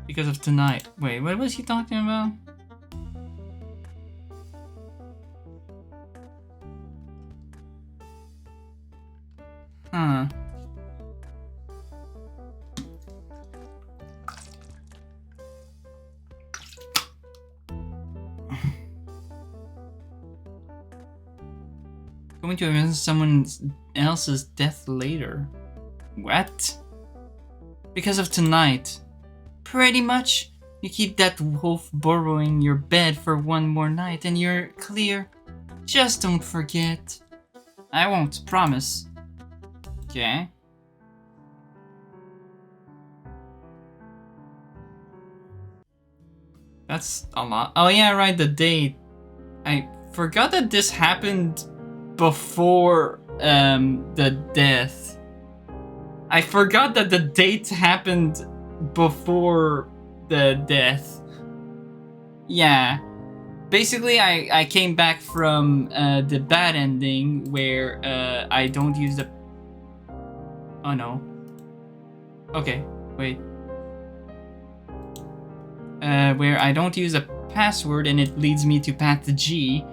Because of tonight. Wait, what was he talking about? Huh. Going to avenge someone else's death later. What? Because of tonight. Pretty much. You keep that wolf burrowing your bed for one more night and you're clear. Just don't forget. I won't, promise. Okay. That's a lot. Oh yeah, right, the date. I forgot that this happened before the death. I forgot that the date happened before the death. Yeah. Basically, I came back from the bad ending where I don't use the... Oh no. Okay, wait. Where I don't use a password and it leads me to path G.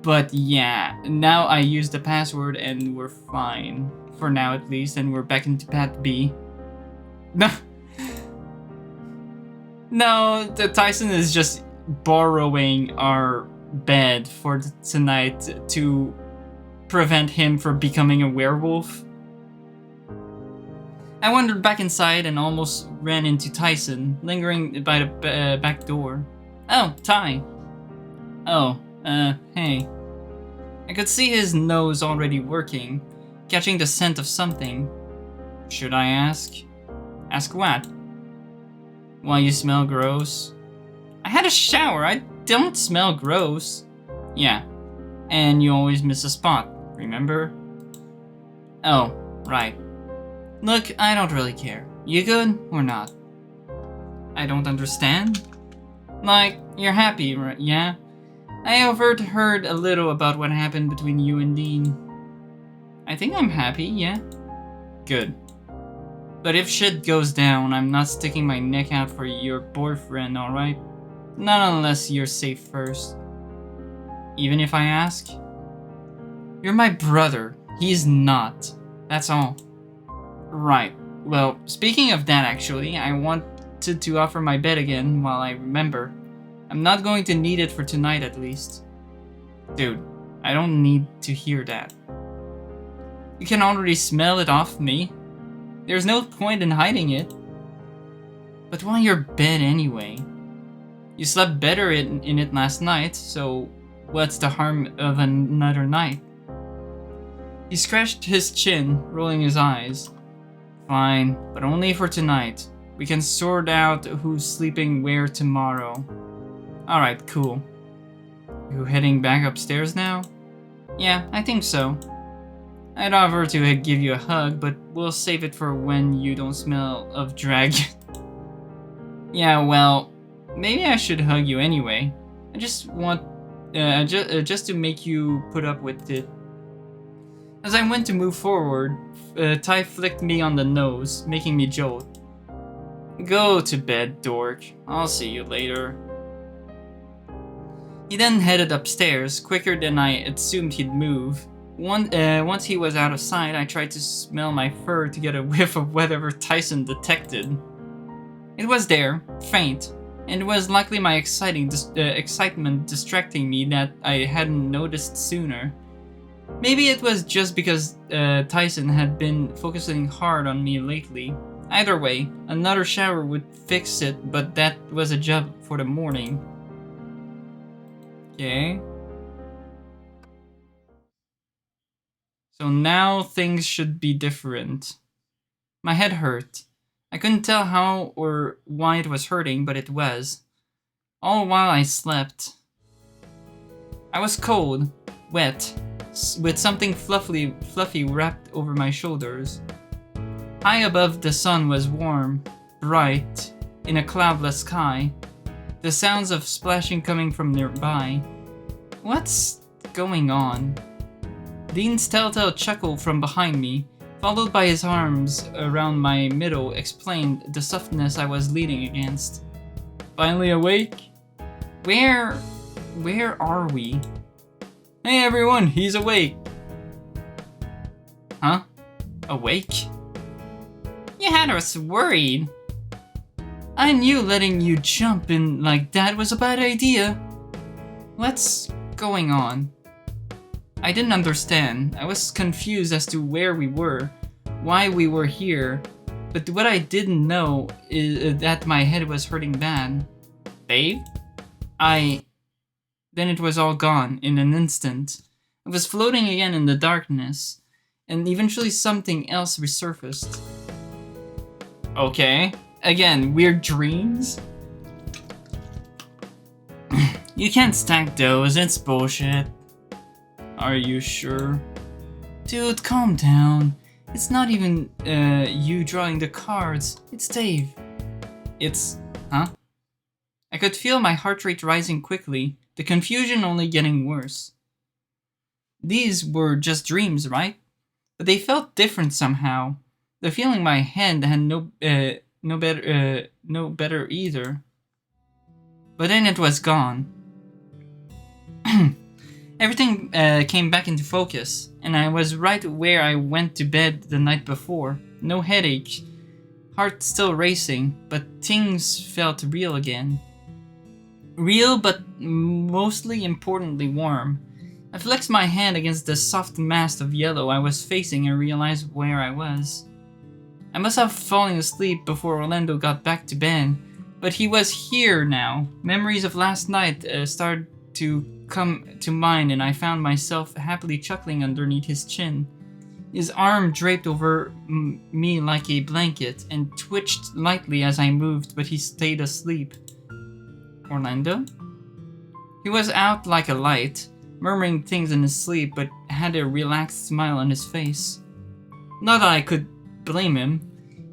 But yeah, now I use the password and we're fine. For now at least, and we're back into path B. No. No, the Tyson is just borrowing our bed for tonight to prevent him from becoming a werewolf. I wandered back inside and almost ran into Tyson, lingering by the back door. Oh, Ty. Oh, hey. I could see his nose already working, catching the scent of something. Should I ask? Ask what? Why you smell gross? I had a shower, I don't smell gross. Yeah, and you always miss a spot, remember? Oh, right. Look, I don't really care. You good or not? I don't understand. Like, you're happy, right? Yeah? I overheard a little about what happened between you and Dean. I think I'm happy, yeah? Good. But if shit goes down, I'm not sticking my neck out for your boyfriend, alright? Not unless you're safe first. Even if I ask? You're my brother. He's not. That's all. Right. Well, speaking of that, actually, I wanted to offer my bed again while I remember. I'm not going to need it for tonight, at least. Dude, I don't need to hear that. You can already smell it off me. There's no point in hiding it. But why your bed anyway? You slept better in it last night, so what's the harm of another night? He scratched his chin, rolling his eyes. Fine, but only for tonight. We can sort out who's sleeping where tomorrow. Alright, cool. You heading back upstairs now? Yeah, I think so. I'd offer to give you a hug, but we'll save it for when you don't smell of dragon. Yeah, well, maybe I should hug you anyway. I just want, just to make you put up with it. As I went to move forward, Ty flicked me on the nose, making me jolt. Go to bed, dork. I'll see you later. He then headed upstairs, quicker than I assumed he'd move. Once he was out of sight, I tried to smell my fur to get a whiff of whatever Tyson detected. It was there, faint, and it was likely my excitement distracting me that I hadn't noticed sooner. Maybe it was just because Tyson had been focusing hard on me lately. Either way, another shower would fix it, but that was a job for the morning. Okay. So now things should be different. My head hurt. I couldn't tell how or why it was hurting, but it was. All while I slept. I was cold, wet, with something fluffy wrapped over my shoulders. High above, the sun was warm, bright, in a cloudless sky. The sounds of splashing coming from nearby. What's going on? Dean's telltale chuckle from behind me, followed by his arms around my middle, explained the softness I was leaning against. Finally awake? Where are we? Hey everyone, he's awake! Huh? Awake? You had us worried. I knew letting you jump in like that was a bad idea. What's going on? I didn't understand. I was confused as to where we were, why we were here, but what I didn't know is that my head was hurting bad. Babe? Then it was all gone in an instant. I was floating again in the darkness, and eventually something else resurfaced. Okay. Again, weird dreams? You can't stack those, it's bullshit. Are you sure? Dude, calm down. It's not even you drawing the cards, it's Dave. Huh? I could feel my heart rate rising quickly, the confusion only getting worse. These were just dreams, right? But they felt different somehow. The feeling my head had no better either. But then it was gone. Everything came back into focus, and I was right where I went to bed the night before. No headache, heart still racing, but things felt real again. Real, but mostly importantly warm. I flexed my hand against the soft mass of yellow I was facing and realized where I was. I must have fallen asleep before Orlando got back to bed, but he was here now. Memories of last night started to come to mind, and I found myself happily chuckling underneath his chin. His arm draped over me like a blanket and twitched lightly as I moved, but he stayed asleep. Orlando? He was out like a light, murmuring things in his sleep, but had a relaxed smile on his face. Not that I could blame him.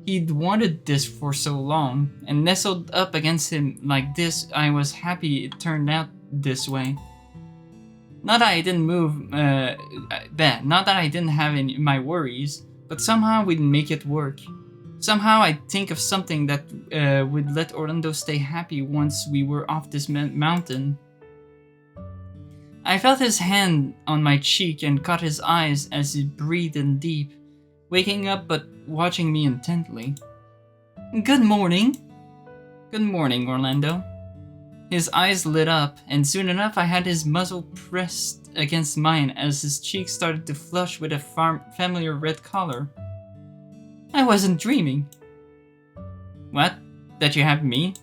He'd wanted this for so long, and nestled up against him like this, I was happy it turned out this way. Not that I didn't not that I didn't have my worries, but somehow we'd make it work. Somehow I'd think of something that would let Orlando stay happy once we were off this mountain. I felt his hand on my cheek and caught his eyes as he breathed in deep. waking up but watching me intently. Good morning. Good morning, Orlando. His eyes lit up, and soon enough I had his muzzle pressed against mine as his cheeks started to flush with a familiar red color. I wasn't dreaming. What? That you have me?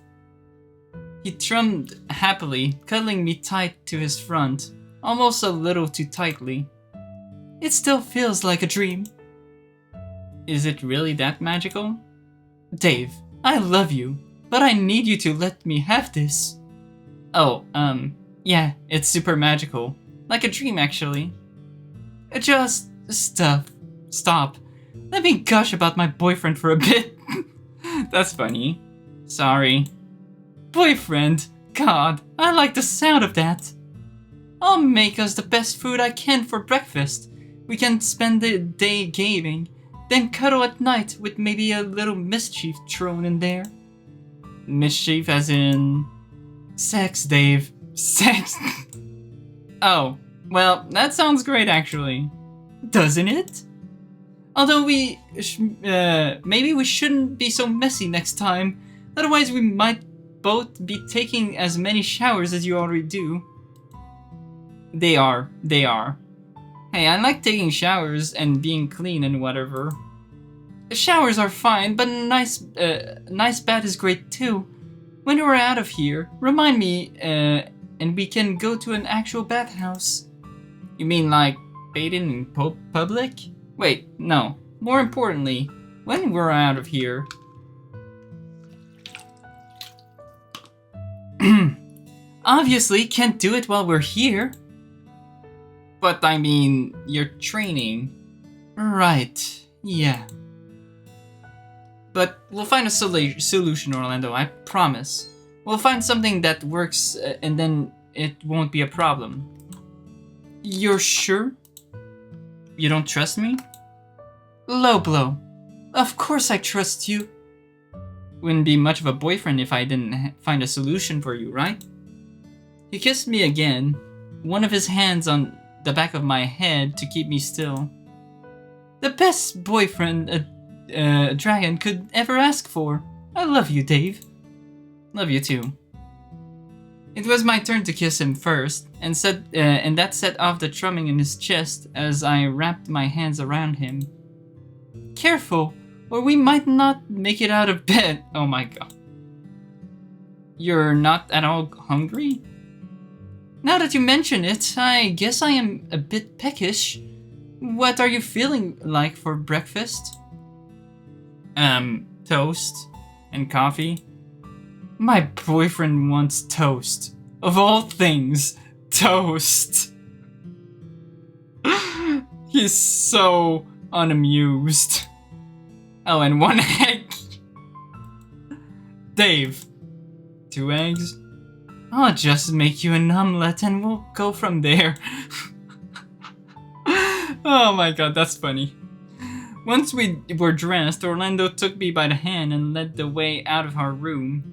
He thrummed happily, cuddling me tight to his front, almost a little too tightly. It still feels like a dream. Is it really that magical? Dave, I love you, but I need you to let me have this. Oh, yeah, it's super magical. Like a dream, actually. Just stop. Let me gush about my boyfriend for a bit. That's funny. Sorry. Boyfriend? God, I like the sound of that. I'll make us the best food I can for breakfast. We can spend the day gaming, then cuddle at night with maybe a little mischief thrown in there. Mischief as in... Sex, Dave. Sex. Oh, well, that sounds great actually. Doesn't it? Although maybe we shouldn't be so messy next time. Otherwise we might both be taking as many showers as you already do. They are. Hey, I like taking showers and being clean and whatever. Showers are fine, but a nice bath is great too. When we're out of here, remind me, and we can go to an actual bathhouse. You mean like bathing in public? Wait, no. More importantly, when we're out of here. Obviously, can't do it while we're here. But I mean, you're training. Right, yeah. But we'll find a solution, Orlando, I promise. We'll find something that works, and then it won't be a problem. You're sure? You don't trust me? Low blow. Of course I trust you. Wouldn't be much of a boyfriend if I didn't find a solution for you, right? He kissed me again, one of his hands on the back of my head to keep me still. The best boyfriend a dragon could ever ask for. I love you, Dave. Love you too. It was my turn to kiss him first, and that set off the thrumming in his chest as I wrapped my hands around him. Careful, or we might not make it out of bed. Oh my god. You're not at all hungry? Now that you mention it, I guess I am a bit peckish. What are you feeling like for breakfast? Toast and coffee. My boyfriend wants toast. Of all things, toast. He's so unamused. Oh, and 1 egg. Dave, 2 eggs? I'll just make you an omelette and we'll go from there. Oh my god, that's funny. Once we were dressed, Orlando took me by the hand and led the way out of our room.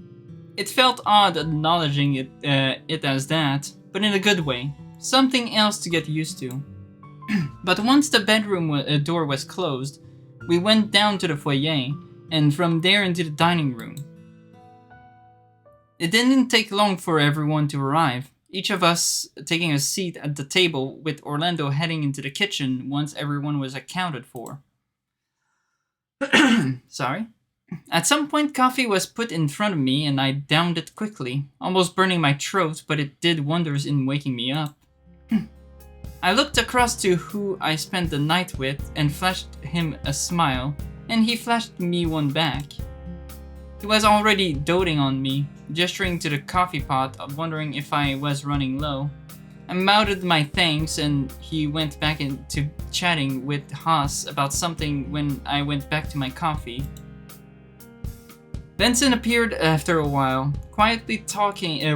It felt odd acknowledging it as that, but in a good way. Something else to get used to. But once the bedroom door was closed, we went down to the foyer, and from there into the dining room. It didn't take long for everyone to arrive, each of us taking a seat at the table with Orlando heading into the kitchen once everyone was accounted for. Sorry. At some point, coffee was put in front of me and I downed it quickly, almost burning my throat, but it did wonders in waking me up. I looked across to who I spent the night with and flashed him a smile, and he flashed me one back. He was already doting on me, gesturing to the coffee pot, wondering if I was running low. I mouthed my thanks and he went back into chatting with Haas about something when I went back to my coffee. Benson appeared after a while, quietly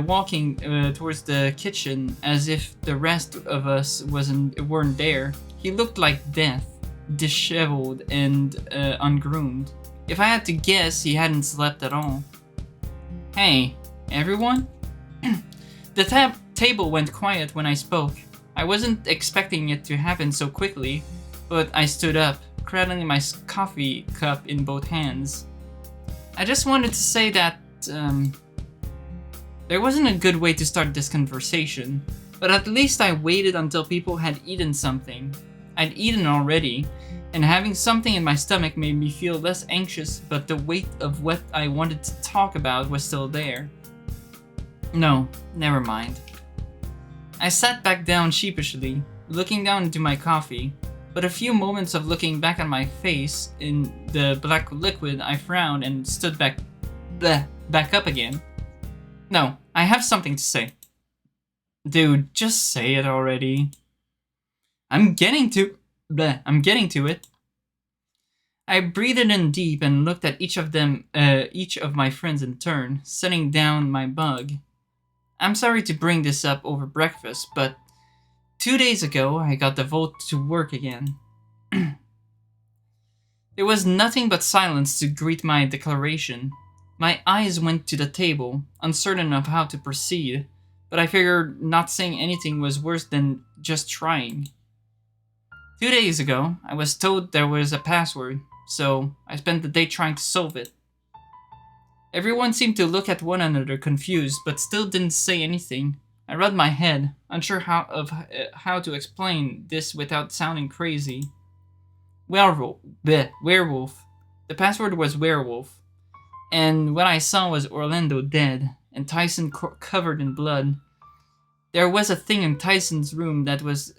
walking towards the kitchen as if the rest of us weren't there. He looked like death, disheveled and ungroomed. If I had to guess, he hadn't slept at all. Hey, everyone? The table went quiet when I spoke. I wasn't expecting it to happen so quickly, but I stood up, cradling my coffee cup in both hands. I just wanted to say that, there wasn't a good way to start this conversation, but at least I waited until people had eaten something. I'd eaten already, and having something in my stomach made me feel less anxious, but the weight of what I wanted to talk about was still there. No, never mind. I sat back down sheepishly, looking down into my coffee, but a few moments of looking back at my face in the black liquid, I frowned and stood back up again. No, I have something to say. Dude, just say it already. I'm getting to it. I breathed in deep and looked at each of my friends in turn, setting down my mug. I'm sorry to bring this up over breakfast, but 2 days ago I got the vote to work again. There was nothing but silence to greet my declaration. My eyes went to the table, uncertain of how to proceed, but I figured not saying anything was worse than just trying. 2 days ago, I was told there was a password, so I spent the day trying to solve it. Everyone seemed to look at one another confused, but still didn't say anything. I rubbed my head, unsure how to explain this without sounding crazy. Werewolf. The password was werewolf, and what I saw was Orlando dead, and Tyson covered in blood. There was a thing in Tyson's room that was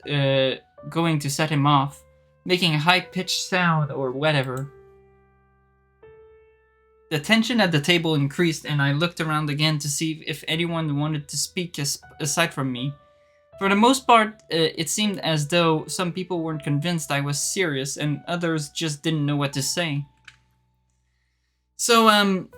going to set him off, making a high-pitched sound or whatever. The tension at the table increased, and I looked around again to see if anyone wanted to speak aside from me. For the most part, it seemed as though some people weren't convinced I was serious, and others just didn't know what to say. So,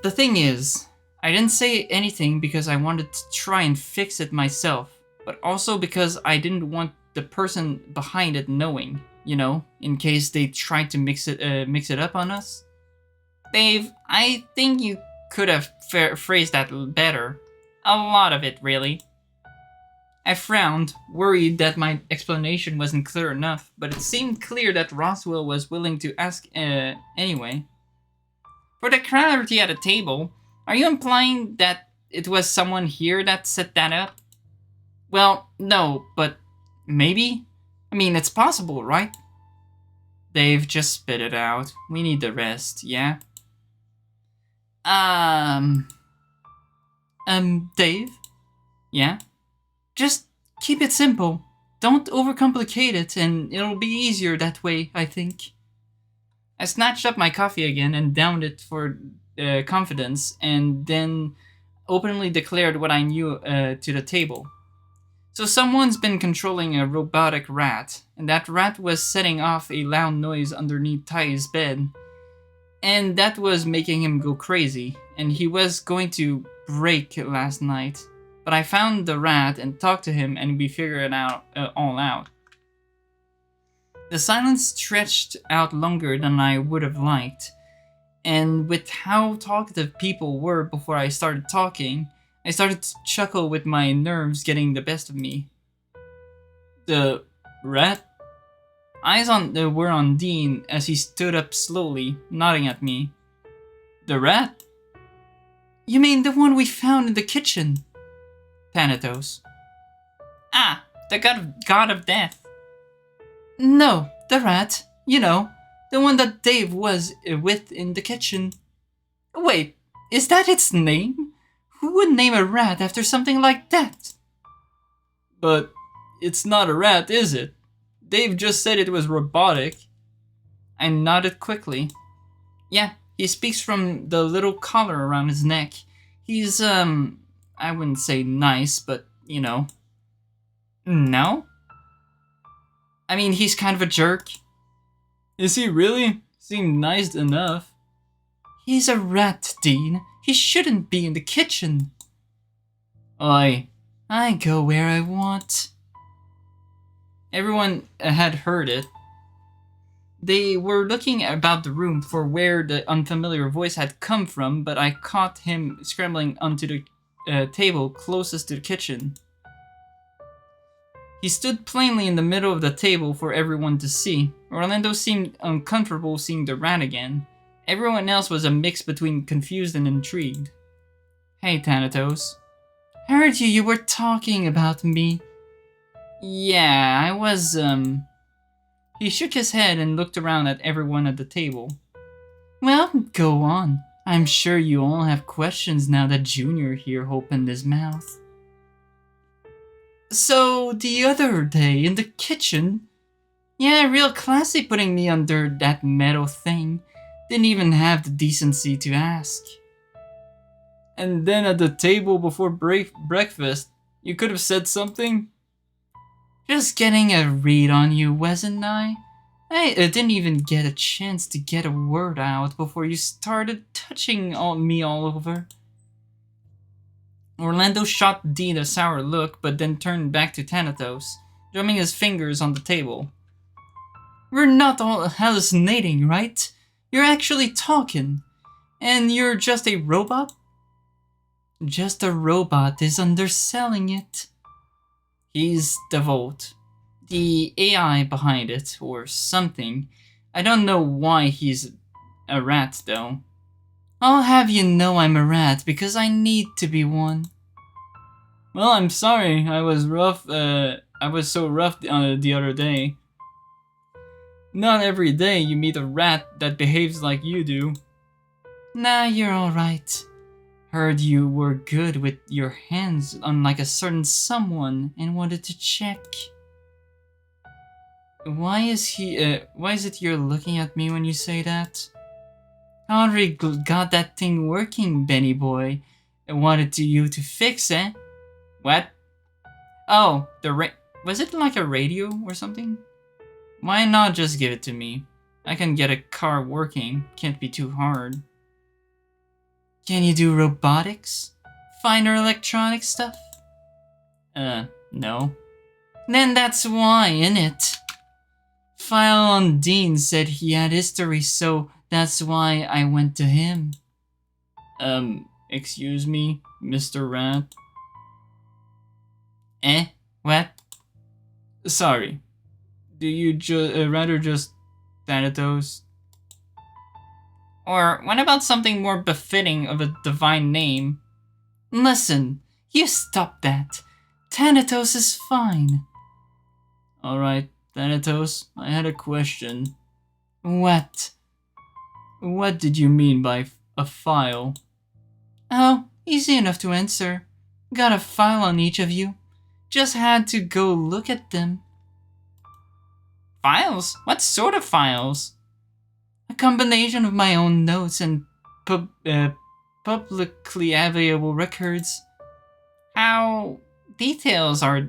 the thing is, I didn't say anything because I wanted to try and fix it myself, but also because I didn't want the person behind it knowing, in case they tried to mix it up on us. Dave, I think you could have phrased that better. A lot of it, really. I frowned, worried that my explanation wasn't clear enough, but it seemed clear that Roswell was willing to ask anyway. For the clarity at the table, are you implying that it was someone here that set that up? Well, no, but maybe? I mean, it's possible, right? Dave, just spit it out. We need the rest, yeah? Dave? Yeah? Just keep it simple. Don't overcomplicate it, and it'll be easier that way, I think. I snatched up my coffee again and downed it for confidence, and then openly declared what I knew to the table. So someone's been controlling a robotic rat, and that rat was setting off a loud noise underneath Ty's bed. And that was making him go crazy, and he was going to break last night. But I found the rat and talked to him, and we figured it all out. The silence stretched out longer than I would have liked, and with how talkative people were before I started talking, I started to chuckle with my nerves getting the best of me. The rat? Eyes were on Dean as he stood up slowly, nodding at me. The rat? You mean the one we found in the kitchen? Thanatos. Ah, the god of death. No, the rat. The one that Dave was with in the kitchen. Wait, is that its name? Who would name a rat after something like that? But it's not a rat, is it? Dave just said it was robotic. I nodded quickly. Yeah, he speaks from the little collar around his neck. He's, I wouldn't say nice, but, No? I mean, he's kind of a jerk. Is he really? Seemed nice enough. He's a rat, Dean. He shouldn't be in the kitchen. I go where I want. Everyone had heard it. They were looking about the room for where the unfamiliar voice had come from, but I caught him scrambling onto the table closest to the kitchen. He stood plainly in the middle of the table for everyone to see. Orlando seemed uncomfortable seeing the rat again. Everyone else was a mix between confused and intrigued. Hey, Thanatos. Heard you were talking about me. Yeah, I was, He shook his head and looked around at everyone at the table. Well, go on. I'm sure you all have questions now that Junior here opened his mouth. So, the other day in the kitchen? Yeah, real classy putting me under that metal thing. Didn't even have the decency to ask. And then at the table before breakfast, you could have said something? Just getting a read on you, wasn't I? I didn't even get a chance to get a word out before you started touching me all over. Orlando shot Dean a sour look, but then turned back to Thanatos, drumming his fingers on the table. We're not all hallucinating, right? You're actually talking. And you're just a robot? Just a robot is underselling it. He's the Vault. The AI behind it, or something. I don't know why he's a rat, though. I'll have you know I'm a rat because I need to be one. Well, I'm sorry. I was so rough the other day. Not every day you meet a rat that behaves like you do. Nah, you're alright. Heard you were good with your hands, unlike a certain someone, and wanted to check. Why is it you're looking at me when you say that? I already got that thing working, Benny boy. I wanted you to fix it. What? Oh, was it like a radio or something? Why not just give it to me? I can get a car working, can't be too hard. Can you do robotics? Finer electronic stuff? No. Then that's why, innit? File on Dean said he had history, so that's why I went to him. Excuse me, Mr. Rat? What? Sorry. Do you rather just Thanatos? Or what about something more befitting of a divine name? Listen, you stop that. Thanatos is fine. Alright, Thanatos, I had a question. What? What did you mean by a file? Oh, easy enough to answer. Got a file on each of you. Just had to go look at them. Files? What sort of files? A combination of my own notes and publicly available records. How detailed are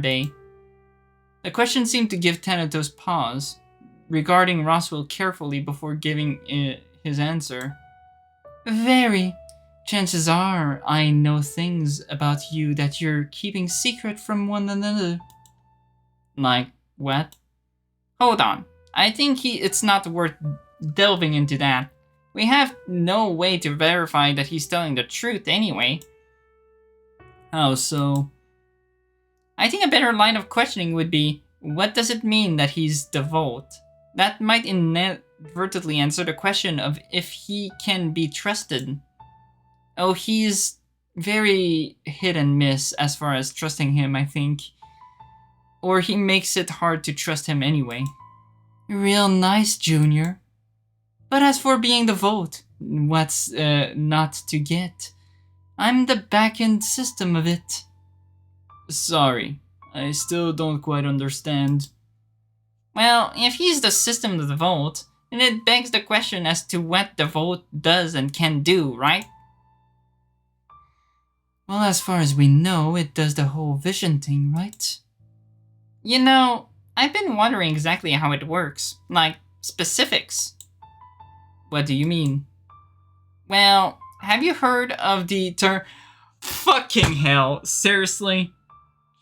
they? The question seemed to give Thanatos pause, regarding Roswell carefully before giving his answer. Very. Chances are I know things about you that you're keeping secret from one another. Like what? Hold on. I think it's not worth delving into that. We have no way to verify that he's telling the truth anyway. How so? I think a better line of questioning would be, what does it mean that he's the Vault? That might inadvertently answer the question of if he can be trusted. Oh, he's very hit and miss as far as trusting him, I think. Or he makes it hard to trust him anyway. Real nice, Junior. But as for being the Vault, what's not to get? I'm the back-end system of it. Sorry, I still don't quite understand. Well, if he's the system of the Vault, then it begs the question as to what the Vault does and can do, right? Well, as far as we know, it does the whole vision thing, right? You know, I've been wondering exactly how it works. Like, specifics. What do you mean? Well, have you heard of the term... Fucking hell, seriously?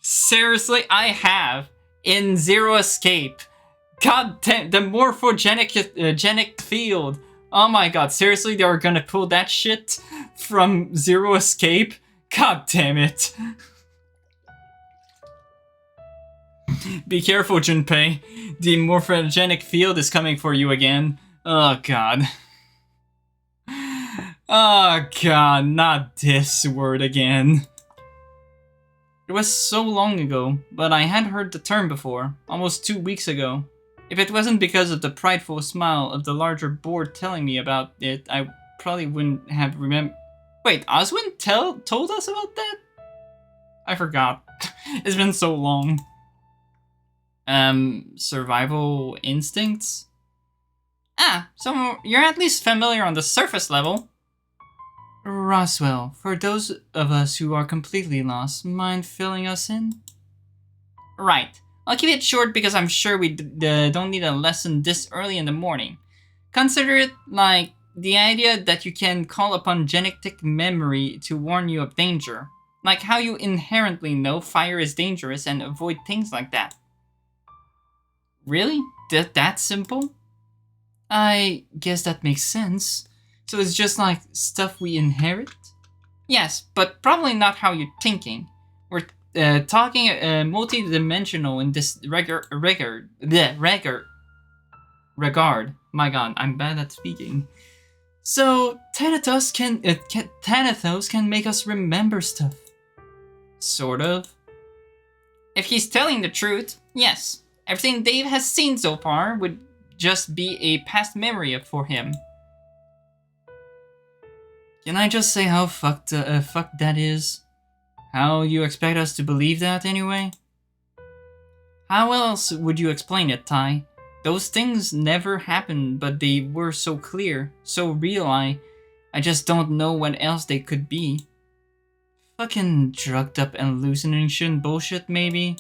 Seriously, I have. In Zero Escape. God damn, the morphogenic field. Oh my god, seriously, they were gonna pull that shit from Zero Escape? God damn it. Be careful, Junpei. The morphogenic field is coming for you again. Oh god. Oh god, not this word again. It was so long ago, but I had heard the term before, almost 2 weeks ago. If it wasn't because of the prideful smile of the larger board telling me about it, I probably wouldn't have remembered. Wait, Oswin told us about that? I forgot. It's been so long. Survival instincts? Ah, so you're at least familiar on the surface level. Roswell, for those of us who are completely lost, mind filling us in? Right. I'll keep it short because I'm sure we don't need a lesson this early in the morning. Consider it like the idea that you can call upon genetic memory to warn you of danger. Like how you inherently know fire is dangerous and avoid things like that. Really? That simple? I guess that makes sense. So it's just like stuff we inherit? Yes, but probably not how you're thinking. We're talking multi-dimensional in this regard. My god, I'm bad at speaking. So Thanatos can make us remember stuff. Sort of. If he's telling the truth, yes. Everything Dave has seen so far would just be a past memory for him. Can I just say how fucked that is? How you expect us to believe that anyway? How else would you explain it, Ty? Those things never happened, but they were so clear, so real, I just don't know what else they could be. Fucking drugged up hallucination bullshit, maybe?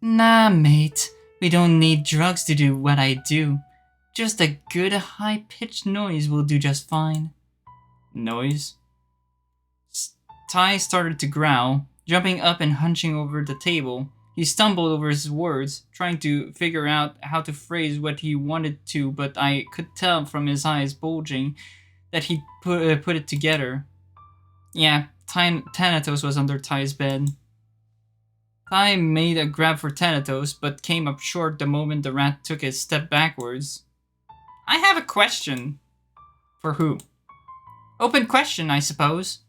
Nah, mate. We don't need drugs to do what I do. Just a good high-pitched noise will do just fine. Noise? Ty started to growl, jumping up and hunching over the table. He stumbled over his words, trying to figure out how to phrase what he wanted to, but I could tell from his eyes bulging that he'd put it together. Yeah, Thanatos was under Ty's bed. Ty made a grab for Thanatos, but came up short the moment the rat took a step backwards. I have a question. For who? Open question, I suppose.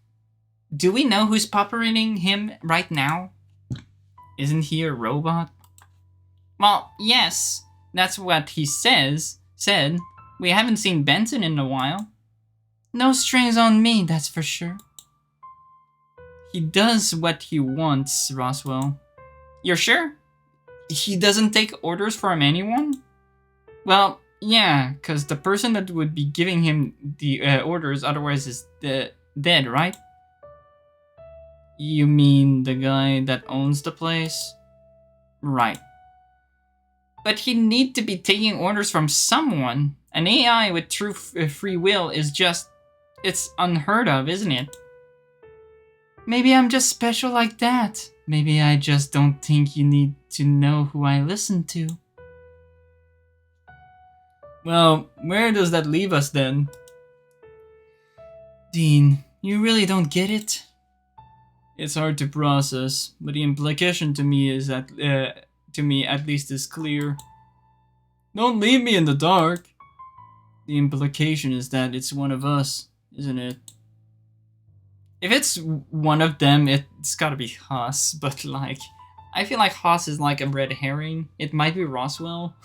Do we know who's operating him right now? Isn't he a robot? Well, yes. That's what he said. We haven't seen Benson in a while. No strings on me, that's for sure. He does what he wants, Roswell. You're sure? He doesn't take orders from anyone? Well, yeah, because the person that would be giving him the orders otherwise is dead, right? You mean the guy that owns the place? Right. But he'd need to be taking orders from someone. An AI with true free will is just... it's unheard of, isn't it? Maybe I'm just special like that. Maybe I just don't think you need to know who I listen to. Well, where does that leave us then? Dean, you really don't get it? It's hard to process, but the implication to me is that, to me at least, is clear. Don't leave me in the dark. The implication is that it's one of us, isn't it? If it's one of them, it's gotta be Haas, but like, I feel like Haas is like a red herring. It might be Roswell.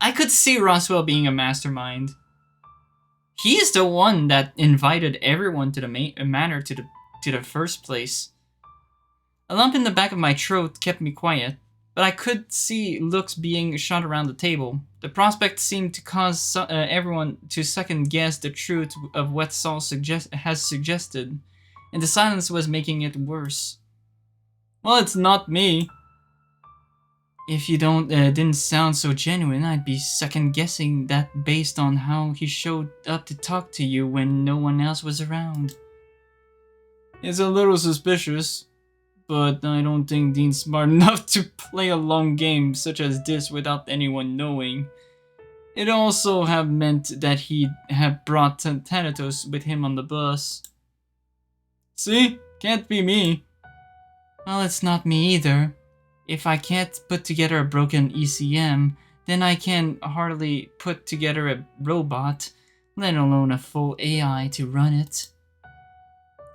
I could see Roswell being a mastermind. He's the one that invited everyone to the manor to the first place. A lump in the back of my throat kept me quiet, but I could see looks being shot around the table. The prospect seemed to cause everyone to second guess the truth of what Saul has suggested, and the silence was making it worse. Well, it's not me. If you didn't sound so genuine, I'd be second guessing that based on how he showed up to talk to you when no one else was around. It's a little suspicious, but I don't think Dean's smart enough to play a long game such as this without anyone knowing. It also have meant that he'd have brought Thanatos with him on the bus. See? Can't be me. Well, it's not me either. If I can't put together a broken ECM, then I can hardly put together a robot, let alone a full AI to run it.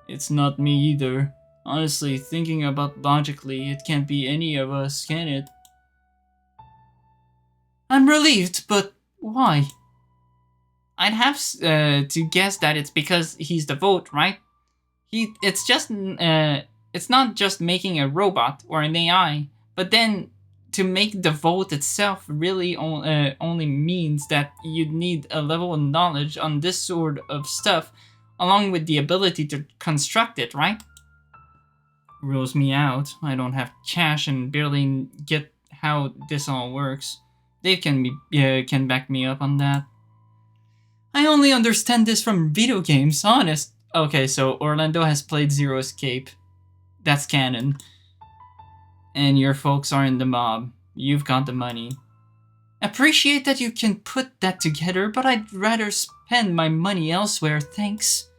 It's not me either. Honestly, thinking about logically, it can't be any of us, can it? I'm relieved, but why? I'd have to guess that it's because he's the vote, right? It's not just making a robot or an AI, but then to make the vote itself really only means that you'd need a level of knowledge on this sort of stuff, along with the ability to construct it, right? Rules me out. I don't have cash and barely get how this all works. Dave can back me up on that. I only understand this from video games, honest. Okay, so Orlando has played Zero Escape. That's canon. And your folks are in the mob. You've got the money. Appreciate that you can put that together, but I'd rather spend my money elsewhere, thanks.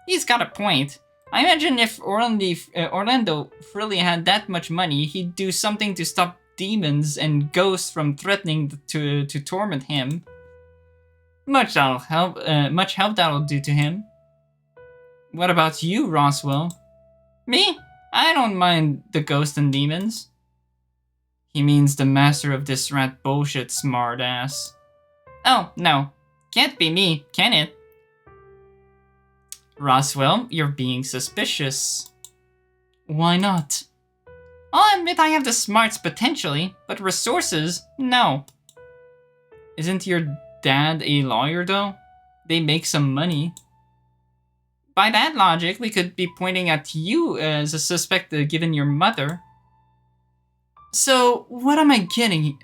He's got a point. I imagine if Orlando really had that much money, he'd do something to stop demons and ghosts from threatening to torment him. Much help that'll do to him. What about you, Roswell? Me? I don't mind the ghosts and demons. He means the master of this rat bullshit, smartass. Oh, no. Can't be me, can it? Roswell, you're being suspicious. Why not? I'll admit I have the smarts potentially, but resources, no. Isn't your dad a lawyer though? They make some money. By that logic, we could be pointing at you as a suspect given your mother. So, what am I getting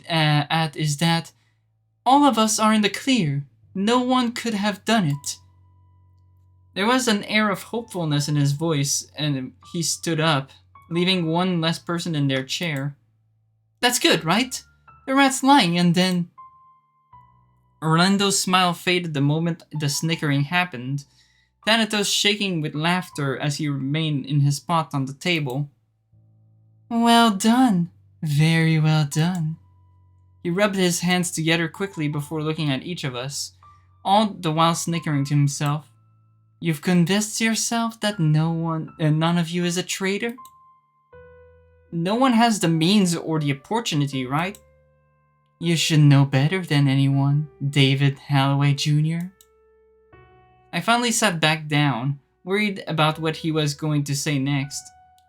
at is that all of us are in the clear. No one could have done it. There was an air of hopefulness in his voice, and he stood up, leaving one less person in their chair. That's good, right? The rat's lying, and then... Orlando's smile faded the moment the snickering happened, Thanatos shaking with laughter as he remained in his spot on the table. Well done. Very well done. He rubbed his hands together quickly before looking at each of us, all the while snickering to himself. You've convinced yourself that none of you is a traitor? No one has the means or the opportunity, right? You should know better than anyone, David Holloway Jr. I finally sat back down, worried about what he was going to say next.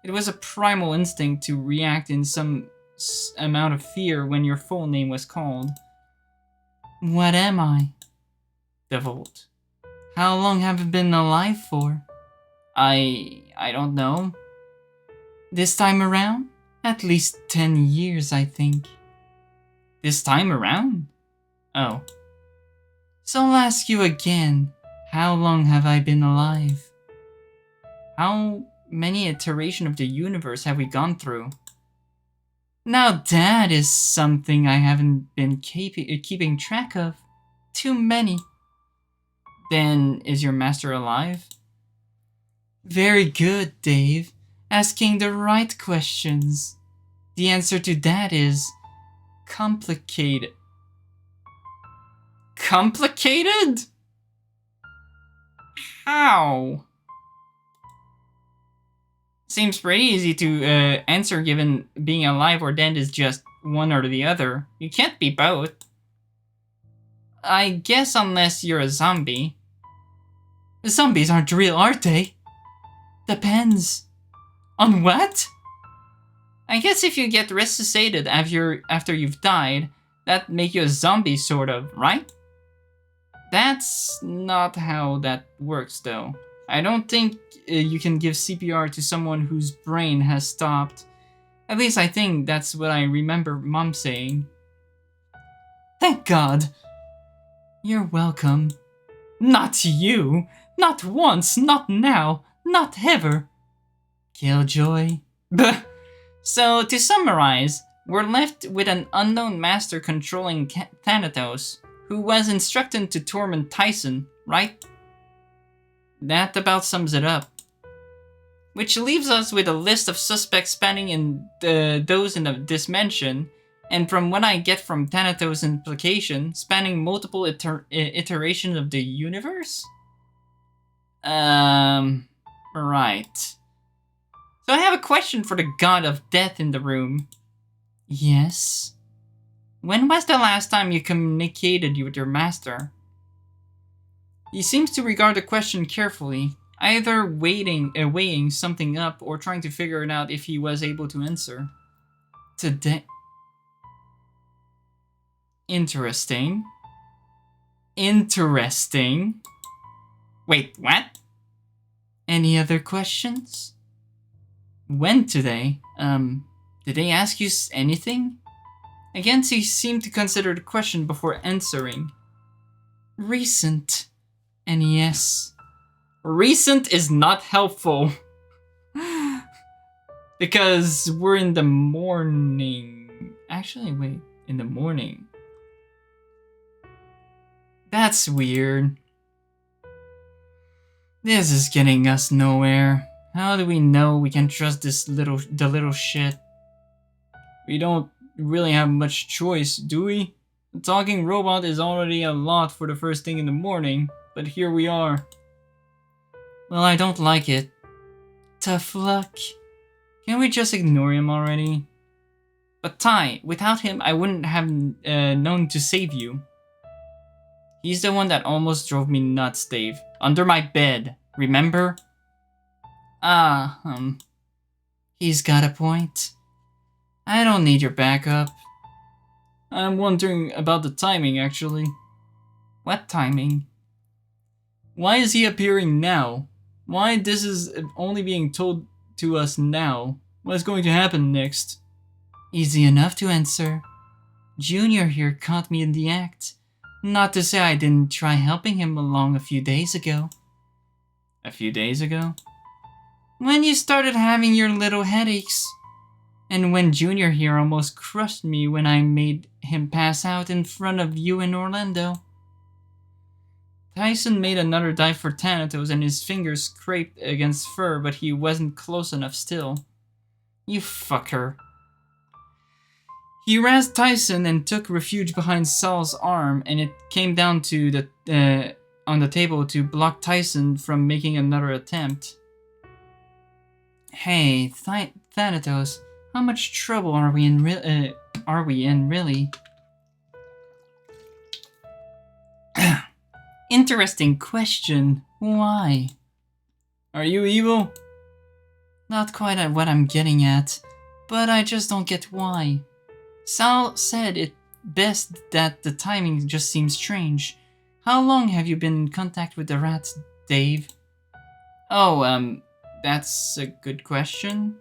It was a primal instinct to react in some amount of fear when your full name was called. What am I? The Vault. How long have you been alive for? I don't know. This time around? At least 10 years, I think. This time around? Oh. So I'll ask you again. How long have I been alive? How many iterations of the universe have we gone through? Now that is something I haven't been keeping track of. Too many. Then is your master alive? Very good, Dave. Asking the right questions. The answer to that is complicated. Complicated? How? Seems pretty easy to answer given being alive or dead is just one or the other. You can't be both. I guess unless you're a zombie. Zombies aren't real, are they? Depends. On what? I guess if you get resuscitated after you've died, that'd make you a zombie sort of, right? That's not how that works though. I don't think you can give CPR to someone whose brain has stopped. At least I think that's what I remember Mom saying. Thank God! You're welcome. Not you! Not once, not now, not ever! Killjoy. Bah! So, to summarize, we're left with an unknown master controlling Thanatos, who was instructed to torment Tyson, right? That about sums it up. which leaves us with a list of suspects spanning in those in this mansion, and from what I get from Thanatos' implication, spanning multiple iterations of the universe? Right. So I have a question for the god of death in the room. Yes? When was the last time you communicated with your master? He seems to regard the question carefully, either weighing something up or trying to figure it out if he was able to answer. Today. Interesting. Interesting. Wait, what? Any other questions? When today? Did they ask you anything? Again, he seemed to consider the question before answering. Recent. And yes. Recent is not helpful. Because we're in the morning. Actually, wait. In the morning. That's weird. This is getting us nowhere. How do we know we can trust the little shit? We don't really have much choice, do we? The talking robot is already a lot for the first thing in the morning, but here we are. Well, I don't like it. Tough luck. Can we just ignore him already? But Tai, without him, I wouldn't have known to save you. He's the one that almost drove me nuts, Dave. Under my bed, remember? He's got a point. I don't need your backup. I'm wondering about the timing, actually. What timing? Why is he appearing now? Why this is only being told to us now? What's going to happen next? Easy enough to answer. Junior here caught me in the act. Not to say I didn't try helping him along a few days ago. A few days ago? When you started having your little headaches. And when Junior here almost crushed me when I made him pass out in front of you in Orlando. Tyson made another dive for Thanatos and his fingers scraped against fur, but he wasn't close enough still. You fucker. He razzed Tyson and took refuge behind Saul's arm, and it came down to on the table to block Tyson from making another attempt. Hey, Thanatos, how much trouble are we in really? Interesting question. Why? Are you evil? Not quite at what I'm getting at, but I just don't get why. Sal said it best that the timing just seems strange. How long have you been in contact with the rats, Dave? Oh, that's a good question.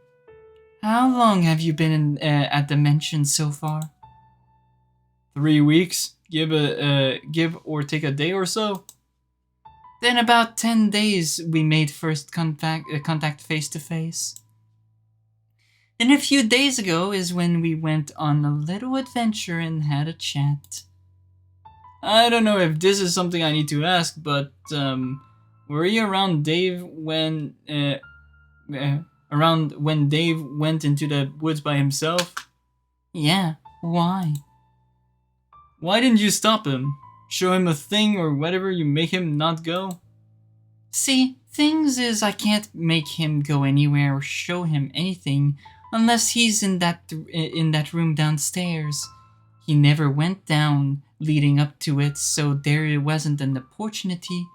How long have you been at the mansion so far? 3 weeks. Give or take a day or so. Then about 10 days we made first contact face to face. Then a few days ago is when we went on a little adventure and had a chat. I don't know if this is something I need to ask, but were you around Dave when Dave went into the woods by himself? Yeah, why? Why didn't you stop him? Show him a thing or whatever you make him not go? See, things is I can't make him go anywhere or show him anything unless he's in that room downstairs. He never went down leading up to it, so there wasn't an opportunity.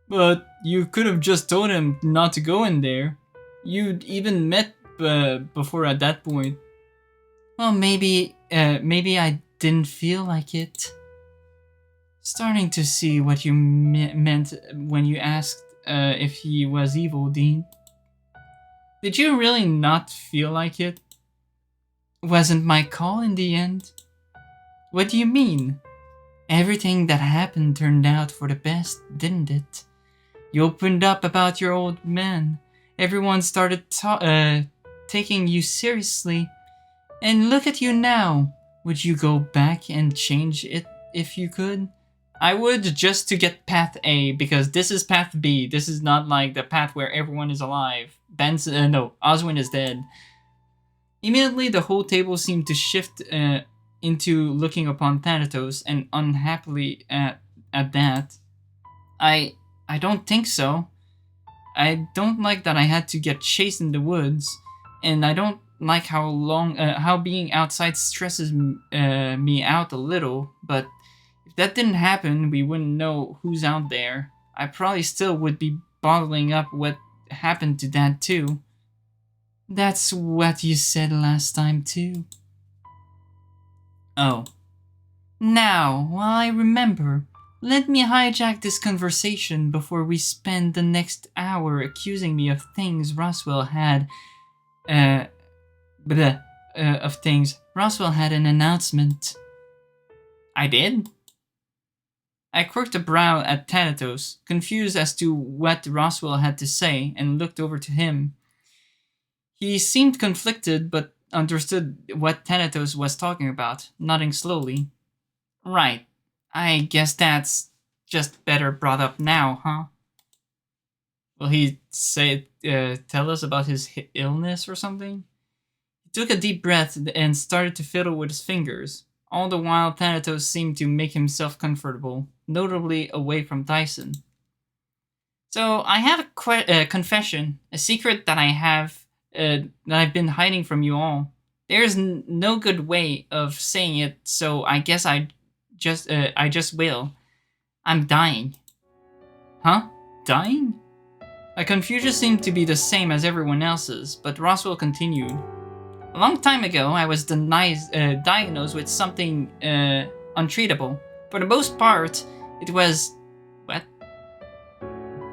But you could have just told him not to go in there. You'd even met before at that point. Well, maybe I didn't feel like it. Starting to see what you meant when you asked if he was evil, Dean. Did you really not feel like it? Wasn't my call in the end? What do you mean? Everything that happened turned out for the best, didn't it? You opened up about your old man. Everyone started taking you seriously. And look at you now. Would you go back and change it if you could? I would, just to get path A, because this is path B. This is not like the path where everyone is alive. No, Oswin is dead. Immediately, the whole table seemed to shift into looking upon Thanatos, and unhappily at that. I don't think so. I don't like that I had to get chased in the woods, and I don't like how being outside stresses me out a little, but if that didn't happen, we wouldn't know who's out there. I probably still would be bottling up what happened to Dad too. That's what you said last time too. Oh. Now, while I remember, let me hijack this conversation before we spend the next hour accusing me of things Roswell had, Roswell had an announcement. I did? I quirked a brow at Thanatos, confused as to what Roswell had to say, and looked over to him. He seemed conflicted, but understood what Thanatos was talking about, nodding slowly. Right. I guess that's just better brought up now, huh? Will he tell us about his illness or something? He took a deep breath and started to fiddle with his fingers. All the while, Thanatos seemed to make himself comfortable, notably away from Tyson. So, I have a confession, a secret that that I've been hiding from you all. There's no good way of saying it, so I guess I just will. I'm dying. Huh? Dying? My confusion seemed to be the same as everyone else's, but Roswell continued. A long time ago, I was diagnosed with something untreatable. For the most part, it was... what?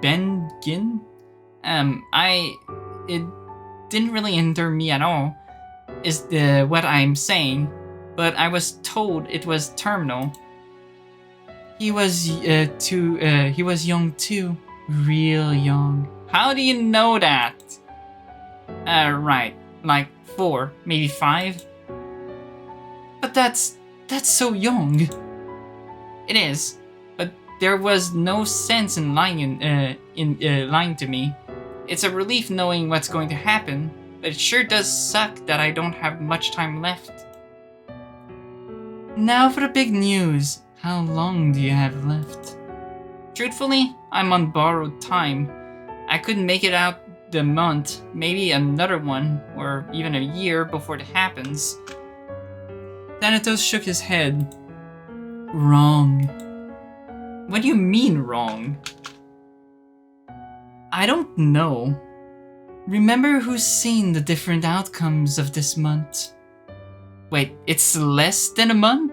Ben Gin? It didn't really hinder me at all, is what I'm saying, but I was told it was terminal. He was young too. Real young. How do you know that? Right. Like 4, maybe 5? But that's so young. It is, but there was no sense in lying lying to me. It's a relief knowing what's going to happen, but it sure does suck that I don't have much time left. Now for the big news. How long do you have left? Truthfully, I'm on borrowed time. I couldn't make it out the month, maybe another one, or even a year before it happens. Thanatos shook his head. Wrong. What do you mean wrong? I don't know. Remember who's seen the different outcomes of this month? Wait, it's less than a month?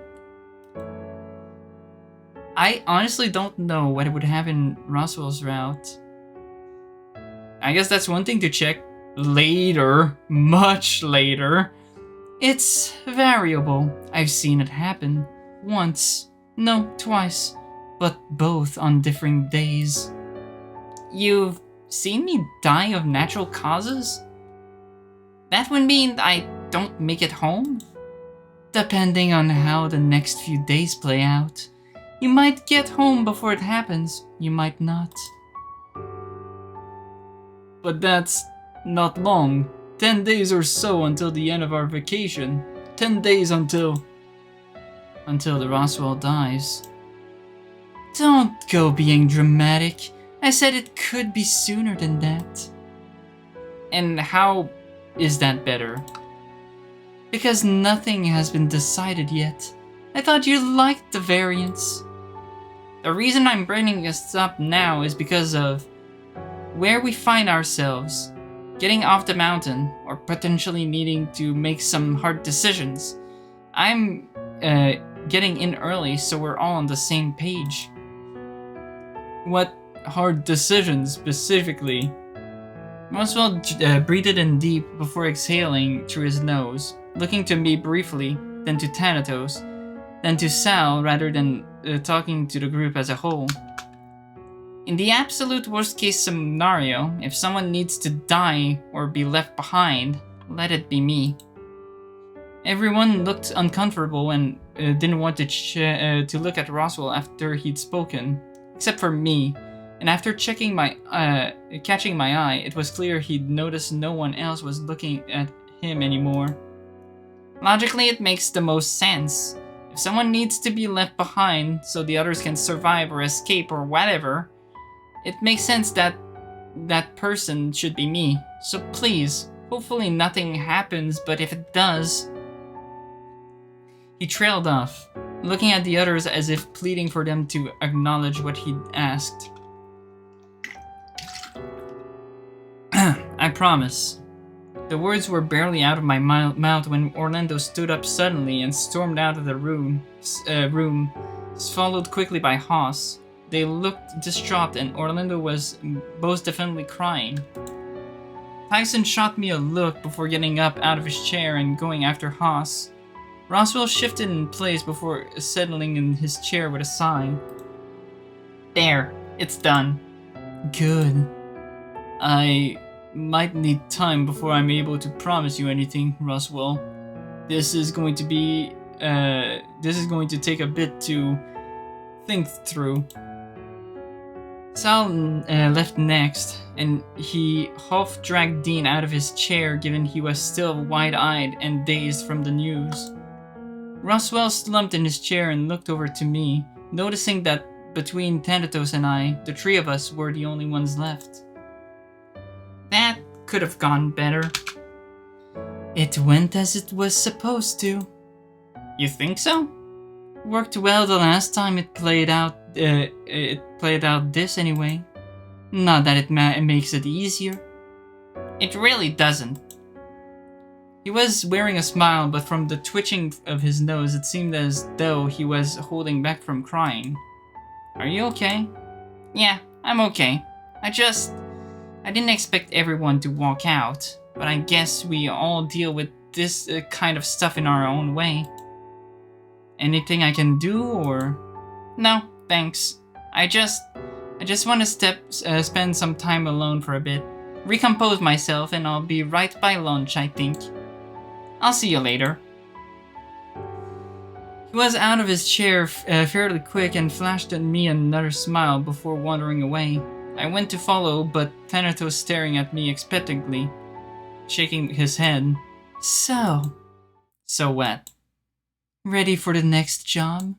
I honestly don't know what it would have in Roswell's route. I guess that's one thing to check later, much later. It's variable. I've seen it happen. Once. No, twice. But both on different days. You've seen me die of natural causes? That would mean I don't make it home? Depending on how the next few days play out. You might get home before it happens, you might not. But that's not long. 10 days or so until the end of our vacation. 10 days until the Roswell dies. Don't go being dramatic. I said it could be sooner than that. And how is that better? Because nothing has been decided yet. I thought you liked the variants. The reason I'm bringing this up now is because of where we find ourselves, getting off the mountain, or potentially needing to make some hard decisions. I'm getting in early so we're all on the same page. What hard decisions specifically? Roswell breathed in deep before exhaling through his nose, looking to me briefly, then to Thanatos, then to Sal rather than talking to the group as a whole. In the absolute worst case scenario, if someone needs to die or be left behind, let it be me. Everyone looked uncomfortable and didn't want to look at Roswell after he'd spoken, except for me. And after catching my eye, it was clear he'd noticed no one else was looking at him anymore. Logically, it makes the most sense. If someone needs to be left behind so the others can survive or escape or whatever, it makes sense that that person should be me. So please, hopefully nothing happens, but if it does... He trailed off, looking at the others as if pleading for them to acknowledge what he'd asked. I promise. The words were barely out of my mouth when Orlando stood up suddenly and stormed out of the room, followed quickly by Haas. They looked distraught and Orlando was most definitely crying. Tyson shot me a look before getting up out of his chair and going after Haas. Roswell shifted in place before settling in his chair with a sigh. There, it's done. Good. I might need time before I'm able to promise you anything, Roswell. This is going to take a bit to think through. Sal left next, and he half-dragged Dean out of his chair given he was still wide-eyed and dazed from the news. Roswell slumped in his chair and looked over to me, noticing that between Thanatos and I, the three of us were the only ones left. That could have gone better. It went as it was supposed to. You think so? Worked well the last time it played out this anyway. Not that it makes it easier. It really doesn't. He was wearing a smile, but from the twitching of his nose, it seemed as though he was holding back from crying. Are you okay? Yeah, I'm okay. I didn't expect everyone to walk out, but I guess we all deal with this kind of stuff in our own way. Anything I can do, or? No, thanks. I just want to spend some time alone for a bit, recompose myself, and I'll be right by lunch, I think. I'll see you later. He was out of his chair fairly quick and flashed at me another smile before wandering away. I went to follow, but Thanatos staring at me expectantly, shaking his head. So what? Ready for the next job?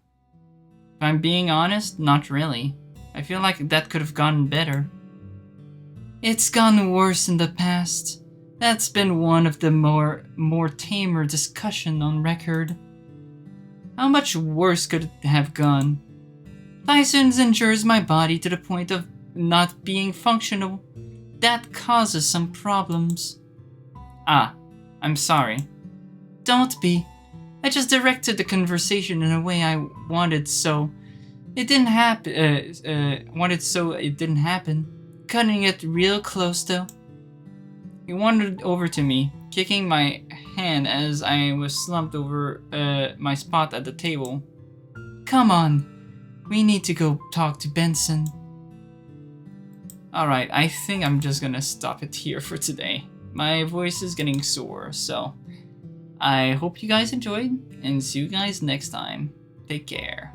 If I'm being honest, not really. I feel like that could have gone better. It's gone worse in the past. That's been one of the more tamer discussion on record. How much worse could it have gone? Tyson's injures my body to the point of not being functional. That causes some problems. Ah, I'm sorry. Don't be. I just directed the conversation in a way I wanted so it didn't happen. Cutting it real close though. He wandered over to me, kicking my hand as I was slumped over my spot at the table. Come on, we need to go talk to Benson. Alright, I think I'm just gonna stop it here for today. My voice is getting sore, so I hope you guys enjoyed, and see you guys next time. Take care.